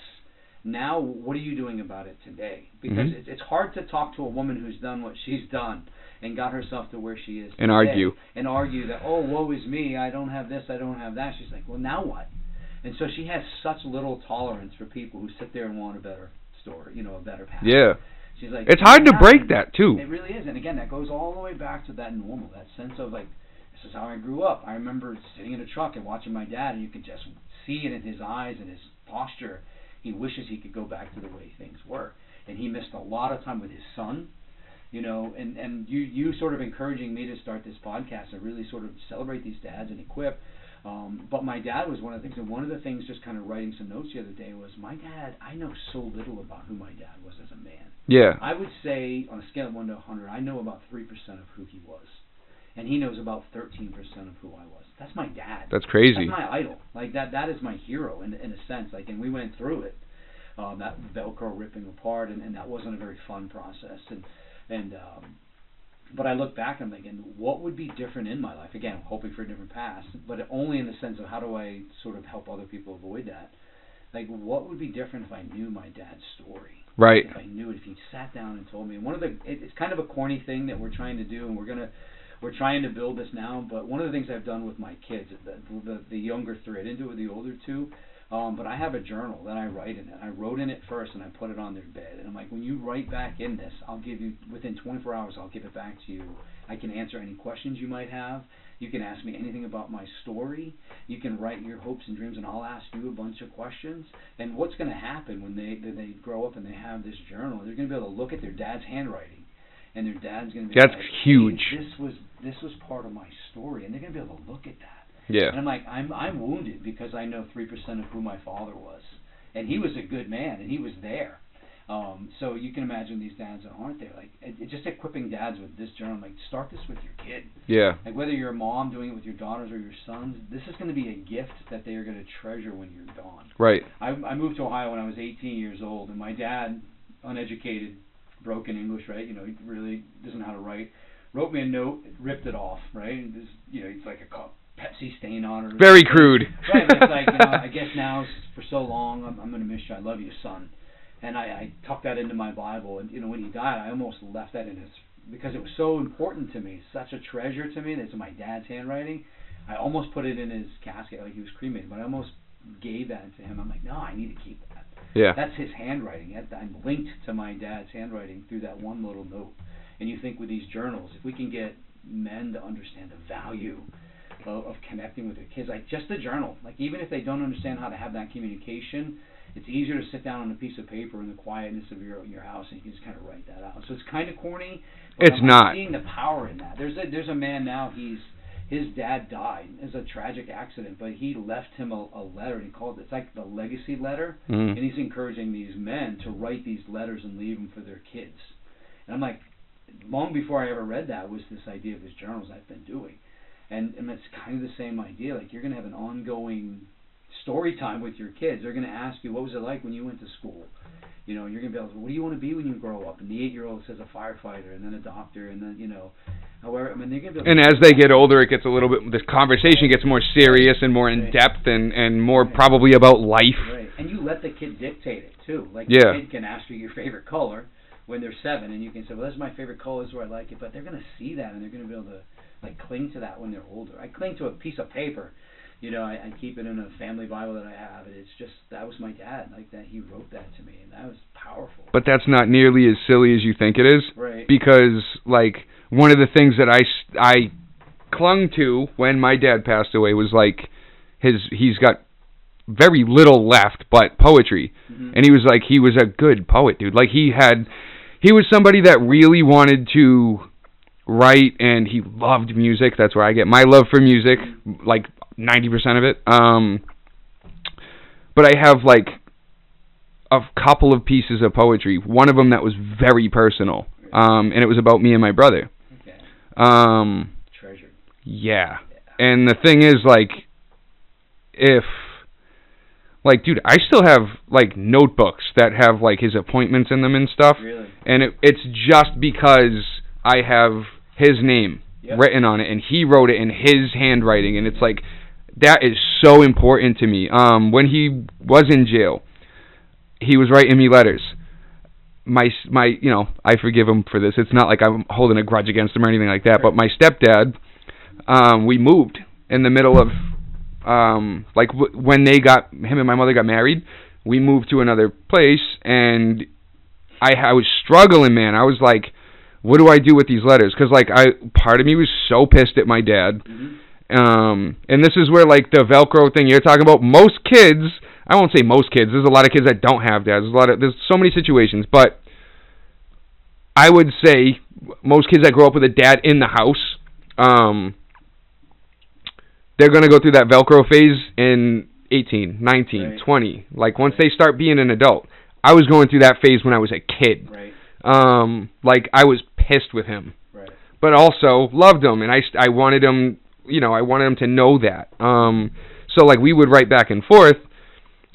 Now what are you doing about it today? Because it's hard to talk to a woman who's done what she's done and got herself to where she is today, and argue that, oh, woe is me, I don't have this, I don't have that. She's like, well, now what? And so she has such little tolerance for people who sit there and want a better story, you know, a better path. Yeah. She's like, it's hard to break that too. It really is. And again, that goes all the way back to that normal, that sense of like, this is how I grew up. I remember sitting in a truck and watching my dad, and you could just see it in his eyes and his posture. He wishes he could go back to the way things were. And he missed a lot of time with his son. You know, and you sort of encouraging me to start this podcast and really sort of celebrate these dads and equip. But my dad was one of the things, and one of the things just kind of writing some notes the other day was, my dad, I know so little about who my dad was as a man. Yeah. I would say, on a scale of 1 to 100, I know about 3% of who he was. And he knows about 13% of who I was. That's my dad. That's crazy. That's my idol. Like, that is my hero in a sense. Like, and we went through it. That Velcro ripping apart, and that wasn't a very fun process. But I look back and I'm thinking, what would be different in my life? Again, hoping for a different past, but only in the sense of how do I sort of help other people avoid that? Like, what would be different if I knew my dad's story? Right. If I knew it, if he sat down and told me. And it's kind of a corny thing that we're trying to do, and we're trying to build this now. But one of the things I've done with my kids, the younger three, I didn't do it with the older two. But I have a journal that I write in it. I wrote in it first, and I put it on their bed. And I'm like, when you write back in this, I'll give you, within 24 hours, I'll give it back to you. I can answer any questions you might have. You can ask me anything about my story. You can write your hopes and dreams, and I'll ask you a bunch of questions. And what's going to happen when they grow up and they have this journal, they're going to be able to look at their dad's handwriting. And their dad's going to be like, huge. Hey, this was part of my story. And they're going to be able to look at that. Yeah. And I'm like, I'm wounded because I know 3% of who my father was. And he was a good man, and he was there. So you can imagine these dads that aren't there. Like, just equipping dads with this journal, like, start this with your kid. Yeah. Like, whether you're a mom doing it with your daughters or your sons, this is going to be a gift that they are going to treasure when you're gone. Right. I moved to Ohio when I was 18 years old, and my dad, uneducated, broken English, right? You know, he really doesn't know how to write. Wrote me a note, ripped it off, right? This, you know, it's like a Pepsi stain on it. Very crude. Right, but it's like, you know, I guess now for so long, I'm going to miss you. I love you, son. And I tucked that into my Bible. And, you know, when he died, I almost left that in his, because it was so important to me, such a treasure to me. That's in my dad's handwriting. I almost put it in his casket, like he was cremated, but I almost gave that to him. I'm like, no, I need to keep that. Yeah. That's his handwriting. I'm linked to my dad's handwriting through that one little note. And you think with these journals, if we can get men to understand the value of connecting with their kids, like just a journal, like even if they don't understand how to have that communication, it's easier to sit down on a piece of paper in the quietness of your house and you can just kind of write that out. So it's kind of corny, but it's not. I'm seeing the power in that. There's a man now, his dad died. It was a tragic accident, but he left him a letter, and he called it's like the legacy letter, and he's encouraging these men to write these letters and leave them for their kids. And I'm like, long before I ever read that was this idea of his journals I've been doing. And it's kind of the same idea. Like, you're going to have an ongoing story time with your kids. They're going to ask you, what was it like when you went to school? You know, and you're going to be able to, what do you want to be when you grow up? And the 8-year-old says a firefighter, and then a doctor, and then, you know, however, I mean, they're going to be able to. And as they get older, it gets a little bit, the conversation gets more serious and more in depth and more probably about life. Right. And you let the kid dictate it, too. Like, yeah. The kid can ask you your favorite color when they're 7, and you can say, well, that's my favorite color, this is where I like it. But they're going to see that, and they're going to be able to, like, cling to that when they're older. I cling to a piece of paper. You know, I keep it in a family Bible that I have. And it's just, that was my dad. Like, that he wrote that to me, and that was powerful. But that's not nearly as silly as you think it is. Right. Because, like, one of the things that I clung to when my dad passed away was, like, he's got very little left but poetry. Mm-hmm. And he was like, he was a good poet, dude. Like, he was somebody that really wanted to write, and he loved music. That's where I get my love for music, like 90% of it. But I have, like, a couple of pieces of poetry. One of them that was very personal, and it was about me and my brother. Okay. Treasure. Yeah. And the thing is, like, like, dude, I still have, like, notebooks that have, like, his appointments in them and stuff. Really? And it's just because I have his name written on it, and he wrote it in his handwriting, and it's like, that is so important to me. When he was in jail, he was writing me letters. My, you know, I forgive him for this. It's not like I'm holding a grudge against him or anything like that, but my stepdad, we moved in the middle of, like, when him and my mother got married, we moved to another place, and I was struggling, man. I was like, what do I do with these letters? Because, like, part of me was so pissed at my dad. Mm-hmm. And this is where, like, the Velcro thing you're talking about, most kids, I won't say most kids, there's a lot of kids that don't have dads, there's so many situations, but I would say most kids that grow up with a dad in the house, they're going to go through that Velcro phase in 18, 19, right. 20. Like, once they start being an adult. I was going through that phase when I was a kid. Right. Like, I was pissed with him. Right. But also loved him, and I wanted him, you know, I wanted him to know that. So, like, we would write back and forth,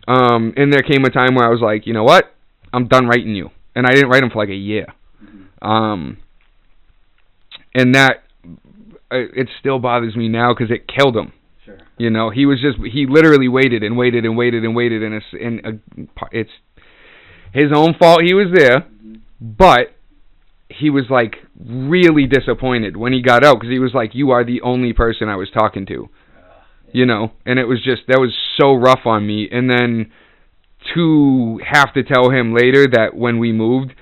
and there came a time where I was like, you know what? I'm done writing you. And I didn't write him for, like, a year. Mm-hmm. And that, it still bothers me now because it killed him. Sure. You know, he literally waited and waited and waited and waited, and it's his own fault he was there, mm-hmm. But he was, like, really disappointed when he got out because he was like, you are the only person I was talking to. Yeah. You know, and it was just, that was so rough on me. And then to have to tell him later that when we moved,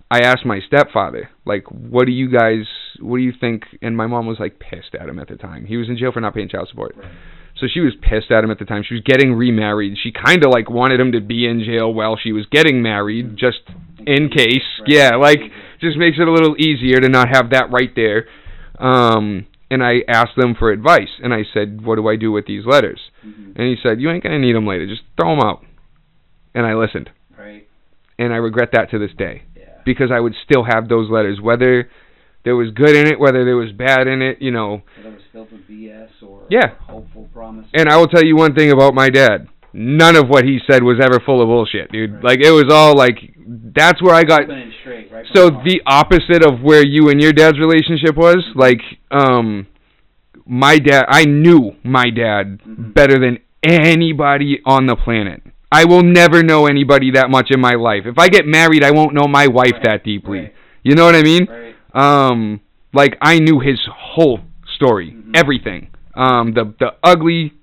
I asked my stepfather, like, what do you think? And my mom was, like, pissed at him at the time. He was in jail for not paying child support. Right. So she was pissed at him at the time. She was getting remarried. She kind of, like, wanted him to be in jail while she was getting married, just in case. Right. Yeah, like, just makes it a little easier to not have that right there. And I asked them for advice. And I said, what do I do with these letters? Mm-hmm. And he said, you ain't going to need them later. Just throw them out. And I listened. Right. And I regret that to this day. Because I would still have those letters, whether there was good in it, whether there was bad in it, you know. Whether it was filled with BS or hopeful promises. And I will tell you one thing about my dad. None of what he said was ever full of bullshit, dude. Right. Like, it was all, like, that's where I got. Straight, right, so the opposite of where you and your dad's relationship was, mm-hmm. like, my dad, I knew my dad mm-hmm. better than anybody on the planet. I will never know anybody that much in my life. If I get married, I won't know my wife that deeply. Right. You know what I mean? Right. Like, I knew his whole story, mm-hmm. everything. The ugly,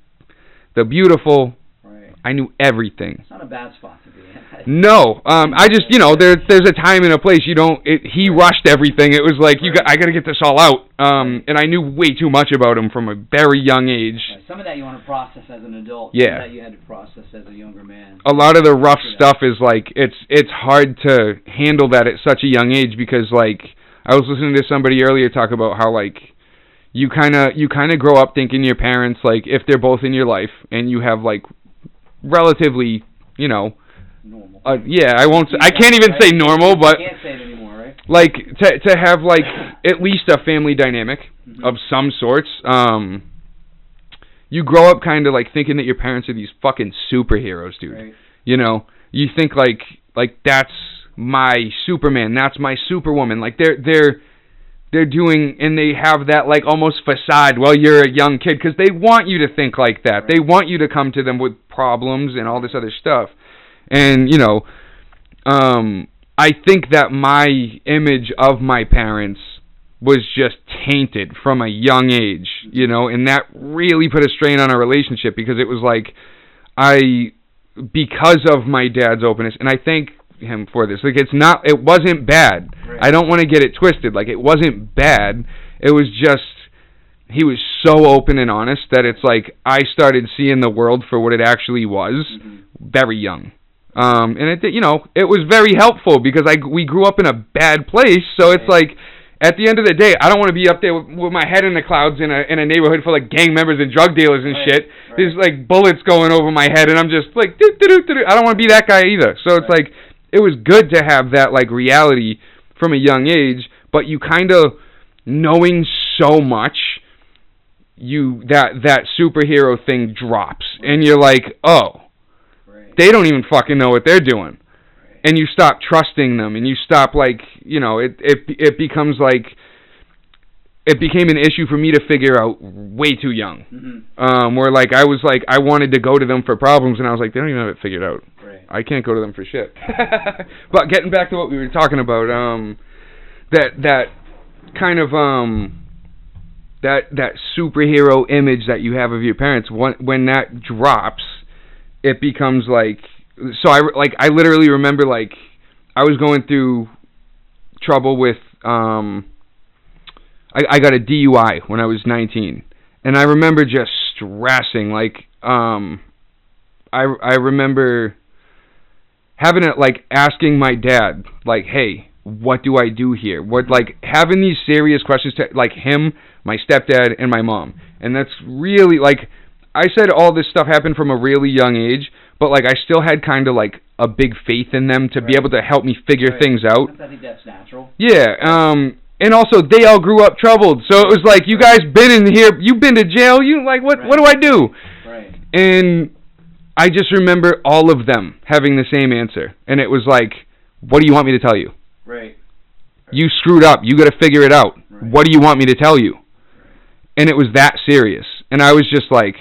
the beautiful. Right. I knew everything. It's not a bad spot to be in. No, I just, there's a time and a place. He rushed everything. It was like, I got to get this all out. And I knew way too much about him from a very young age. Right. Some of that you want to process as an adult. Yeah. Some of that you had to process as a younger man. A lot of the rough stuff is like, it's hard to handle that at such a young age because, like, I was listening to somebody earlier talk about how, like, you kind of grow up thinking your parents, like, if they're both in your life and you have, like, relatively, normal. Yeah, I can't even say normal, but you can't say it anymore, right? Like to have like at least a family dynamic of some sorts. You grow up kind of like thinking that your parents are these fucking superheroes, dude. Right. You think like that's my Superman, that's my Superwoman. Like they're doing, and they have that like almost facade while you're a young kid because they want you to think like that. Right. They want you to come to them with problems and all this other stuff. And, I think that my image of my parents was just tainted from a young age, and that really put a strain on our relationship because it was like because of my dad's openness, and I thank him for this. Like, it wasn't bad. Right. I don't want to get it twisted. Like, it wasn't bad. It was just, he was so open and honest that it's like I started seeing the world for what it actually was very young. And it was very helpful because we grew up in a bad place. So it's like, at the end of the day, I don't want to be up there with my head in the clouds in a neighborhood full of gang members and drug dealers and shit. Right. There's like bullets going over my head, and I'm just like, I don't want to be that guy either. So it's like, it was good to have that like reality from a young age, but you kind of knowing so much, that superhero thing drops, and you're like, oh. They don't even fucking know what they're doing. Right. And you stop trusting them, and you stop, like, it becomes like, it became an issue for me to figure out way too young. Mm-hmm. Where, like, I was like, I wanted to go to them for problems, and I was like, they don't even have it figured out. Right. I can't go to them for shit. But getting back to what we were talking about, that kind of, that superhero image that you have of your parents, when that drops, it becomes like, so I literally remember, like, I was going through trouble with, I got a DUI when I was 19, and I remember just stressing, like, I remember having it, like, asking my dad, like, hey, what do I do here? What, like, having these serious questions to, like, him, my stepdad, and my mom, and that's really, like, I said all this stuff happened from a really young age, but, like, I still had kind of, like, a big faith in them to be able to help me figure things out. I think that's natural. Yeah, and also, they all grew up troubled, so it was like, you guys been in here, you've been to jail, what do I do? Right. And I just remember all of them having the same answer, and it was like, what do you want me to tell you? Right. You screwed up, you got to figure it out. Right. What do you want me to tell you? Right. And it was that serious, and I was just like,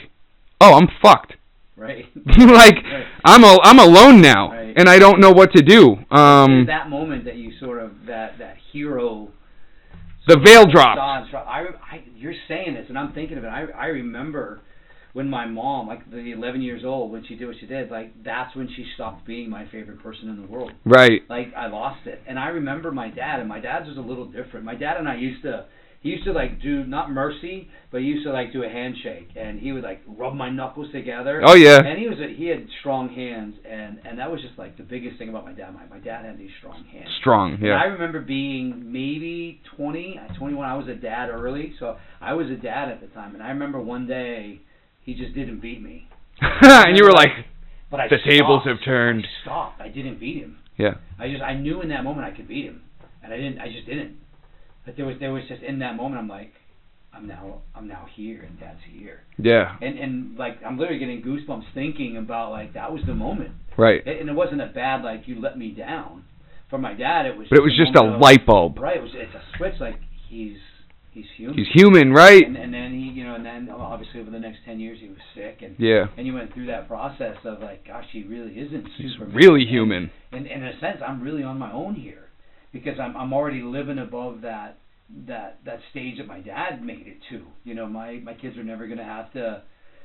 oh, I'm fucked. Right. Like, right. I'm alone now, right. And I don't know what to do. It's that moment that you sort of, that hero... The veil dropped. You're saying this, and I'm thinking of it. I remember when my mom, like, the 11 years old, when she did what she did, like, that's when she stopped being my favorite person in the world. Right. Like, I lost it. And I remember my dad, and my dad's was a little different. My dad and I used to... He used to, like, do, not mercy, but he used to, like, do a handshake. And he would, like, rub my knuckles together. Oh, yeah. And he had strong hands. And that was just, like, the biggest thing about my dad. My dad had these strong hands. Strong, yeah. And I remember being maybe 21. I was a dad early. So I was a dad at the time. And I remember one day, he just didn't beat me. And you were like, the tables have turned. I stopped. I didn't beat him. Yeah. I knew in that moment I could beat him. And I just didn't. But there was just in that moment, I'm like, I'm now here, and Dad's here. Yeah. And like, I'm literally getting goosebumps thinking about, like, that was the moment. Right. And it wasn't a bad, like, you let me down. For my dad, it was. But it was just a light bulb. Right. It's a switch. Like, he's human. He's human, right? And then he, and then obviously over the next 10 years he was sick, and and you went through that process of, like, gosh, he really isn't Superman. He's really human. And in a sense, I'm really on my own here. Because I'm already living above that stage that my dad made it to. You know, my kids are never going to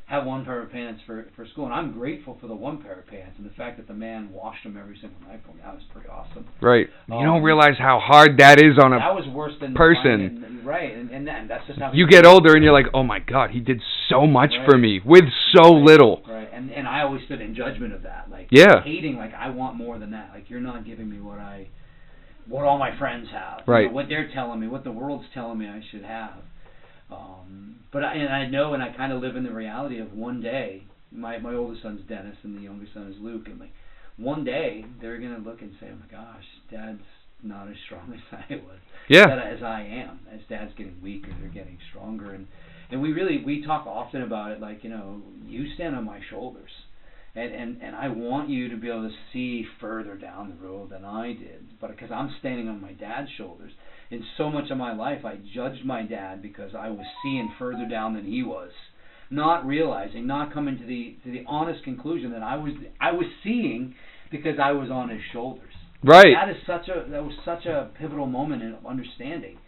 have one pair of pants for school, and I'm grateful for the one pair of pants and the fact that the man washed them every single night for me. That was pretty awesome. Right. You don't realize how hard that is on a that was worse than person. Right, and that's just how you get older and you're like, oh my God, he did so much for me with so little. Right, and I always stood in judgment of that, like hating, like I want more than that. Like you're not giving me what all my friends have, right? You know, what they're telling me, what the world's telling me I should have. But I know, and I kind of live in the reality of one day. My oldest son's Dennis, and the youngest son is Luke, and like one day they're gonna look and say, "Oh my gosh, Dad's not as strong as I was." As I am. As Dad's getting weaker, they're getting stronger, and we talk often about it. Like, you know, you stand on my shoulders. And I want you to be able to see further down the road than I did, but because I'm standing on my dad's shoulders. In so much of my life, I judged my dad because I was seeing further down than he was, not realizing, not coming to the honest conclusion that I was seeing because I was on his shoulders. Right. That was such a pivotal moment in understanding.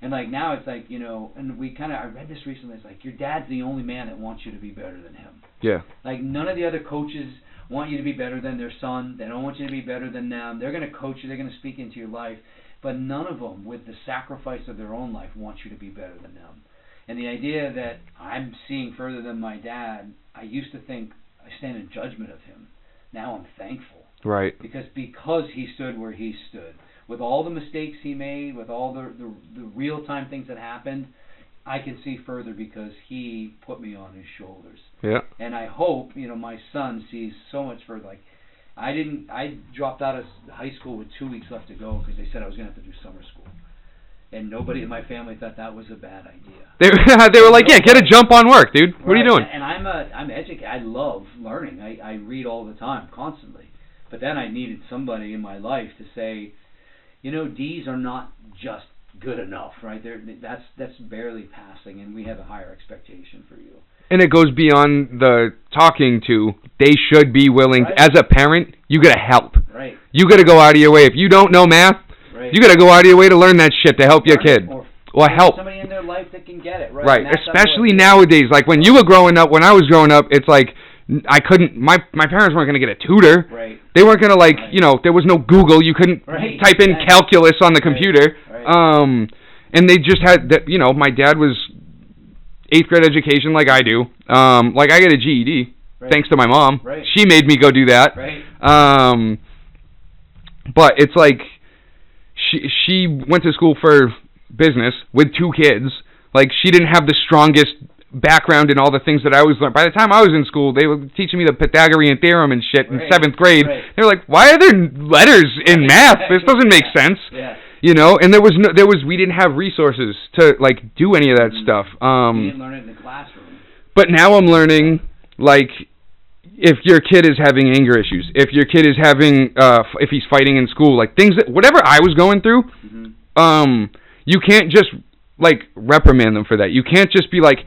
And like now it's like, you know, and I read this recently, it's like your dad's the only man that wants you to be better than him. Yeah. Like none of the other coaches want you to be better than their son. They don't want you to be better than them. They're going to coach you. They're going to speak into your life. But none of them, with the sacrifice of their own life, want you to be better than them. And the idea that I'm seeing further than my dad, I used to think I stand in judgment of him. Now I'm thankful. Right. Because he stood where he stood. With all the mistakes he made, with all the real-time things that happened, I can see further because he put me on his shoulders. Yeah. And I hope, you know, my son sees so much further. Like, I dropped out of high school with 2 weeks left to go because they said I was going to have to do summer school. And nobody in my family thought that was a bad idea. They were like, yeah, get a jump on work, dude. What are you doing? And I'm educated. I love learning. I read all the time, constantly. But then I needed somebody in my life to say, you know, D's are not just good enough, right? That's barely passing, and we have a higher expectation for you. And it goes beyond the talking to. They should be willing. Right. As a parent, you got to help. Right. You got to go out of your way. If you don't know math, right, you got to go out of your way to learn that shit to help your kid. Or help somebody in their life that can get it. Right. Especially nowadays. Like when you were growing up, when I was growing up, it's like I couldn't. My parents weren't going to get a tutor. Right. They weren't going to you know, there was no Google. You couldn't type in calculus on the computer. Right. And they just had that. You know, my dad was 8th grade education like I do. Like I got a GED thanks to my mom. Right. She made me go do that. Right. But it's like she went to school for business with 2 kids. Like she didn't have the strongest background in all the things that I was learning. By the time I was in school, they were teaching me the Pythagorean theorem and shit in 7th grade. Right. They were like, "Why are there letters in math? This doesn't make sense." Yeah. You know, and we didn't have resources to like do any of that stuff. We didn't learn it in the classroom. But now I'm learning, like, if your kid is having anger issues, if your kid is having, if he's fighting in school, like things that whatever I was going through, you can't just like reprimand them for that. You can't just be like,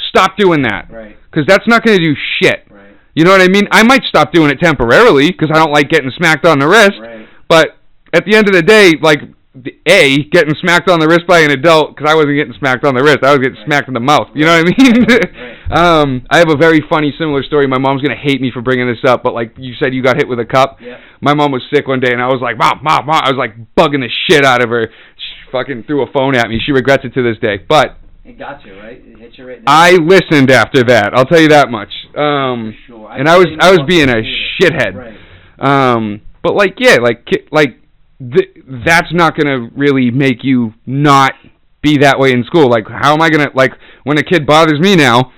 stop doing that, right? Because that's not going to do shit. Right. You know what I mean? I might stop doing it temporarily because I don't like getting smacked on the wrist. Right. But at the end of the day, like. Getting smacked on the wrist by an adult, because I wasn't getting smacked on the wrist, I was getting smacked in the mouth. You know what I mean? I have a very funny, similar story. My mom's gonna hate me for bringing this up, but like you said, you got hit with a cup. Yeah. My mom was sick one day, and I was like, Mom. I was like bugging the shit out of her. She fucking threw a phone at me. She regrets it to this day. But it got you, right? It hit you right now. I listened after that. I'll tell you that much. For sure. And I was being a shithead. Right. But like, yeah, like. That's not going to really make you not be that way in school. Like, how am I going to, like, when a kid bothers me now,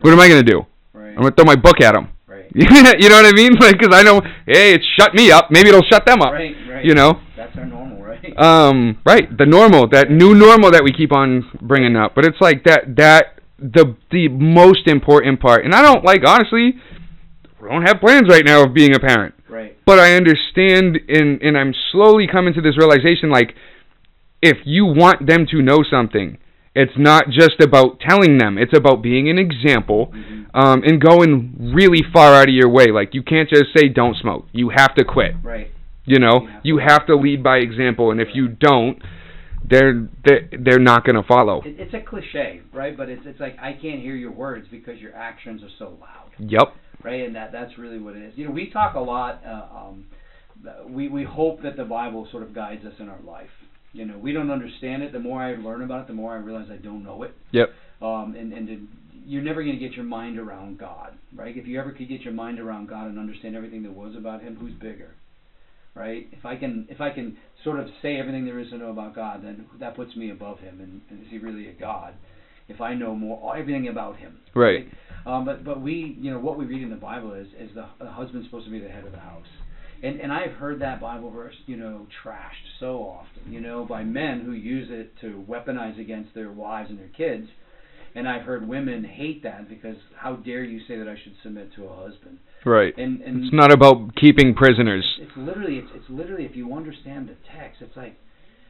what am I going to do? Right. I'm going to throw my book at him. Right. You know what I mean? Like, because I know, hey, it's shut me up. Maybe it'll shut them up. Right. You know? That's our normal, right? Right. The normal, that new normal that we keep on bringing up. But it's like the most important part. And I don't, like, honestly, we don't have plans right now of being a parent. Right. But I understand, and I'm slowly coming to this realization, like, if you want them to know something, it's not just about telling them. It's about being an example, and going really far out of your way. Like, you can't just say, don't smoke. You have to quit. Right. You know? You have to lead by example, and if you don't, they're not going to follow. It's a cliche, right? But it's like, I can't hear your words because your actions are so loud. Yep. Right, and that's really what it is. You know, we talk a lot. We hope that the Bible sort of guides us in our life. You know, we don't understand it. The more I learn about it, the more I realize I don't know it. Yep. You're never going to get your mind around God, right? If you ever could get your mind around God and understand everything there was about Him, who's bigger, right? If I can sort of say everything there is to know about God, then that puts me above Him. And is He really a God? If I know everything about Him, right? But we, you know, what we read in the Bible is the husband's supposed to be the head of the house. And I've heard that Bible verse, you know, trashed so often, you know, by men who use it to weaponize against their wives and their kids. And I've heard women hate that because how dare you say that I should submit to a husband? Right. And it's not about keeping prisoners. It's literally if you understand the text, it's like,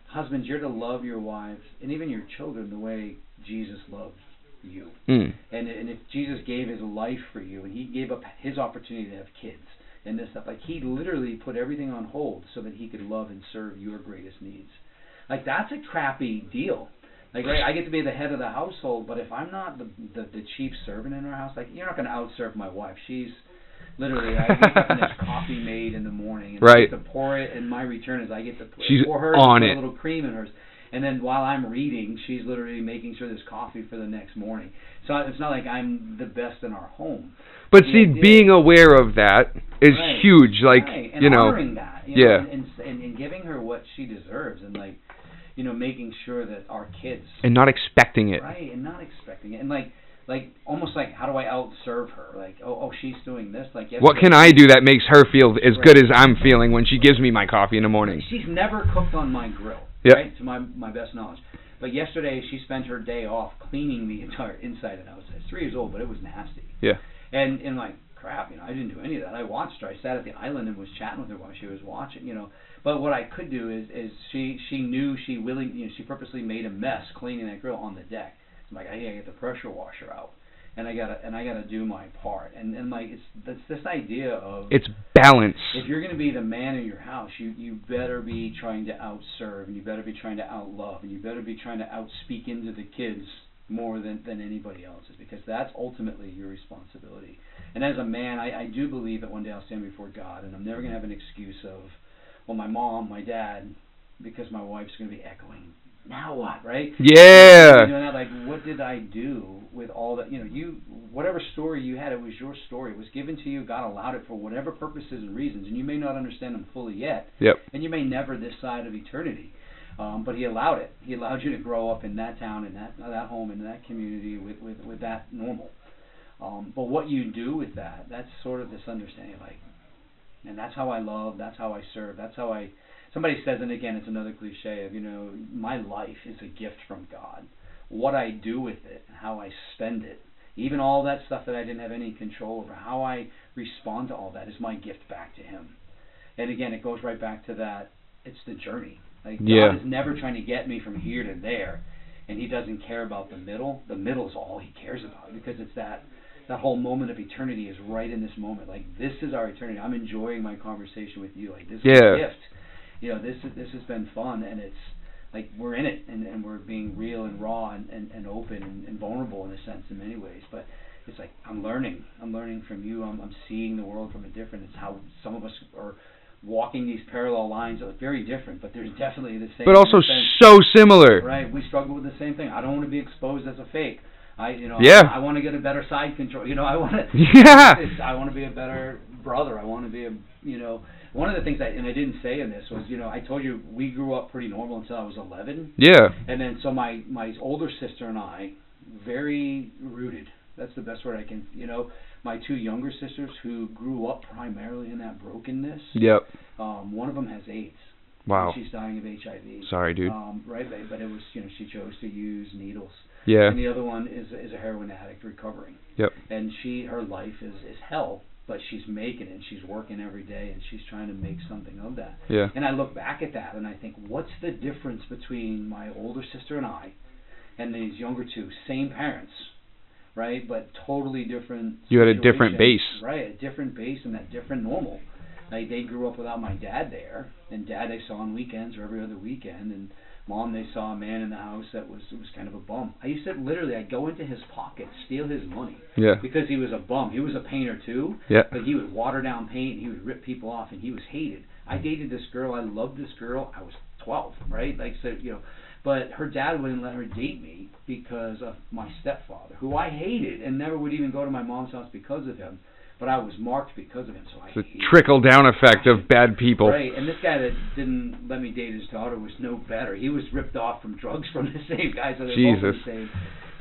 husbands, you're to love your wives and even your children the way Jesus loved you. And if Jesus gave His life for you and He gave up His opportunity to have kids and this stuff, like, He literally put everything on hold so that He could love and serve your greatest needs. Like, that's a crappy deal. Like, right, I get to be the head of the household, but if I'm not the chief servant in our house, like, you're not going to outserve my wife. She's literally, I wake up and there's coffee made in the morning, and I get to pour it, and my return is I get to pour hers and put a little cream in hers. And then while I'm reading, she's literally making sure there's coffee for the next morning. So it's not like I'm the best in our home. But see, being aware of that is huge. Like, and you know, honoring that, you know, and giving her what she deserves, and, like, you know, making sure that our kids, and not expecting it. Right, and not expecting it, and like almost like, how do I outserve her? Like, oh, she's doing this. Like, what can I do that makes her feel as good as I'm feeling when she gives me my coffee in the morning? She's never cooked on my grill. Yep. Right, to my best knowledge. But yesterday she spent her day off cleaning the entire inside of the house. She's 3 years old, but it was nasty. Yeah. And like, crap, you know, I didn't do any of that. I watched her. I sat at the island and was chatting with her while she was watching, you know. But what I could do is she knew she purposely made a mess cleaning that grill on the deck. I'm like, I gotta get the pressure washer out. And I gotta do my part, and like that's this idea of, it's balance. If you're going to be the man in your house, you better be trying to outserve, and you better be trying to outlove, and you better be trying to outspeak into the kids more than anybody else's, because that's ultimately your responsibility. And as a man, I do believe that one day I'll stand before God, and I'm never going to have an excuse of, well, my mom, my dad, because my wife's going to be echoing, now what, right? Yeah. You know, like, what did I do with all that? You know, whatever story you had, it was your story. It was given to you. God allowed it for whatever purposes and reasons, and you may not understand them fully yet. Yep. And you may never this side of eternity. But He allowed it. He allowed you to grow up in that town, in that home, in that community with that normal. But what you do with that, that's sort of this understanding, like, and that's how I love, that's how I serve, that's how I. Somebody says, and again, it's another cliche of, you know, my life is a gift from God. What I do with it, how I spend it, even all that stuff that I didn't have any control over, how I respond to all that is my gift back to Him. And again, it goes right back to that, it's the journey. Like, God is never trying to get me from here to there, and He doesn't care about the middle. The middle is all He cares about, because it's that whole moment of eternity is right in this moment. Like, this is our eternity. I'm enjoying my conversation with you. Like, this is a gift. You know, this has been fun, and it's like we're in it, and we're being real and raw and open and vulnerable in a sense in many ways. But it's like I'm learning from you. I'm seeing the world from a different. It's how some of us are walking these parallel lines. It's very different, but there's definitely the same. But also so similar. Right, we struggle with the same thing. I don't want to be exposed as a fake. I want to get a better side control. You know, I want to. I want to be a better brother. I want to be one of the things I didn't say in this was, you know, I told you we grew up pretty normal until I was 11. Yeah. And then so my older sister and I, very rooted. That's the best word I can. You know, my 2 younger sisters who grew up primarily in that brokenness. Yep. One of them has AIDS. Wow. She's dying of HIV. Sorry, dude. Right, but it was, you know, she chose to use needles. Yeah. And the other one is a heroin addict recovering. Yep. And her life is hell, but she's making it, and she's working every day, and she's trying to make something of that. Yeah. And I look back at that, and I think, what's the difference between my older sister and I, and these younger 2, same parents, right, but totally different. You had a different base. Right, a different base and that different normal. Like, they grew up without my dad there, and Dad they saw on weekends or every other weekend, and Mom, they saw a man in the house that was kind of a bum. I used to literally, I'd go into his pocket, steal his money. Yeah. Because he was a bum. He was a painter too. Yeah. But he would water down paint. He would rip people off, and he was hated. I dated this girl. I loved this girl. I was 12, right? Like, so, you know. But her dad wouldn't let her date me because of my stepfather, who I hated and never would even go to my mom's house because of him. But I was marked because of him, so I hated him. The trickle-down effect of bad people. Right, and this guy that didn't let me date his daughter was no better. He was ripped off from drugs from the same guy, so they're both in the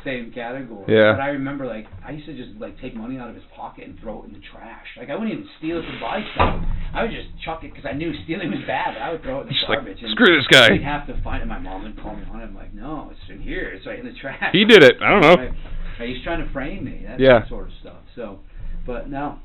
same category. Yeah. But I remember, like, I used to just, like, take money out of his pocket and throw it in the trash. Like, I wouldn't even steal it to buy stuff. I would just chuck it because I knew stealing was bad. I would throw it in the garbage. Like, screw this guy. He'd have to find it. My mom would call me on it. I'm like, no, it's in here. It's right in the trash. He did it. I don't know. Right. He's trying to frame me. That sort of stuff. So, but no.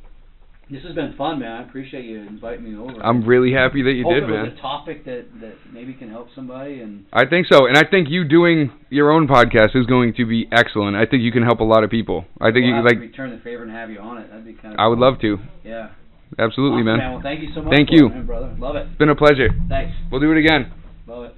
This has been fun, man. I appreciate you inviting me over. I'm really happy that you did, man. Hope it was a topic that maybe can help somebody. And I think so, and I think you doing your own podcast is going to be excellent. I think you can help a lot of people. I think we'll you have like to return the favor and have you on it. That'd be kind of. I would love to. Yeah. Absolutely, Awesome, man. Well, thank you so much. Thank you, man, brother. Love it. It's been a pleasure. Thanks. We'll do it again. Love it.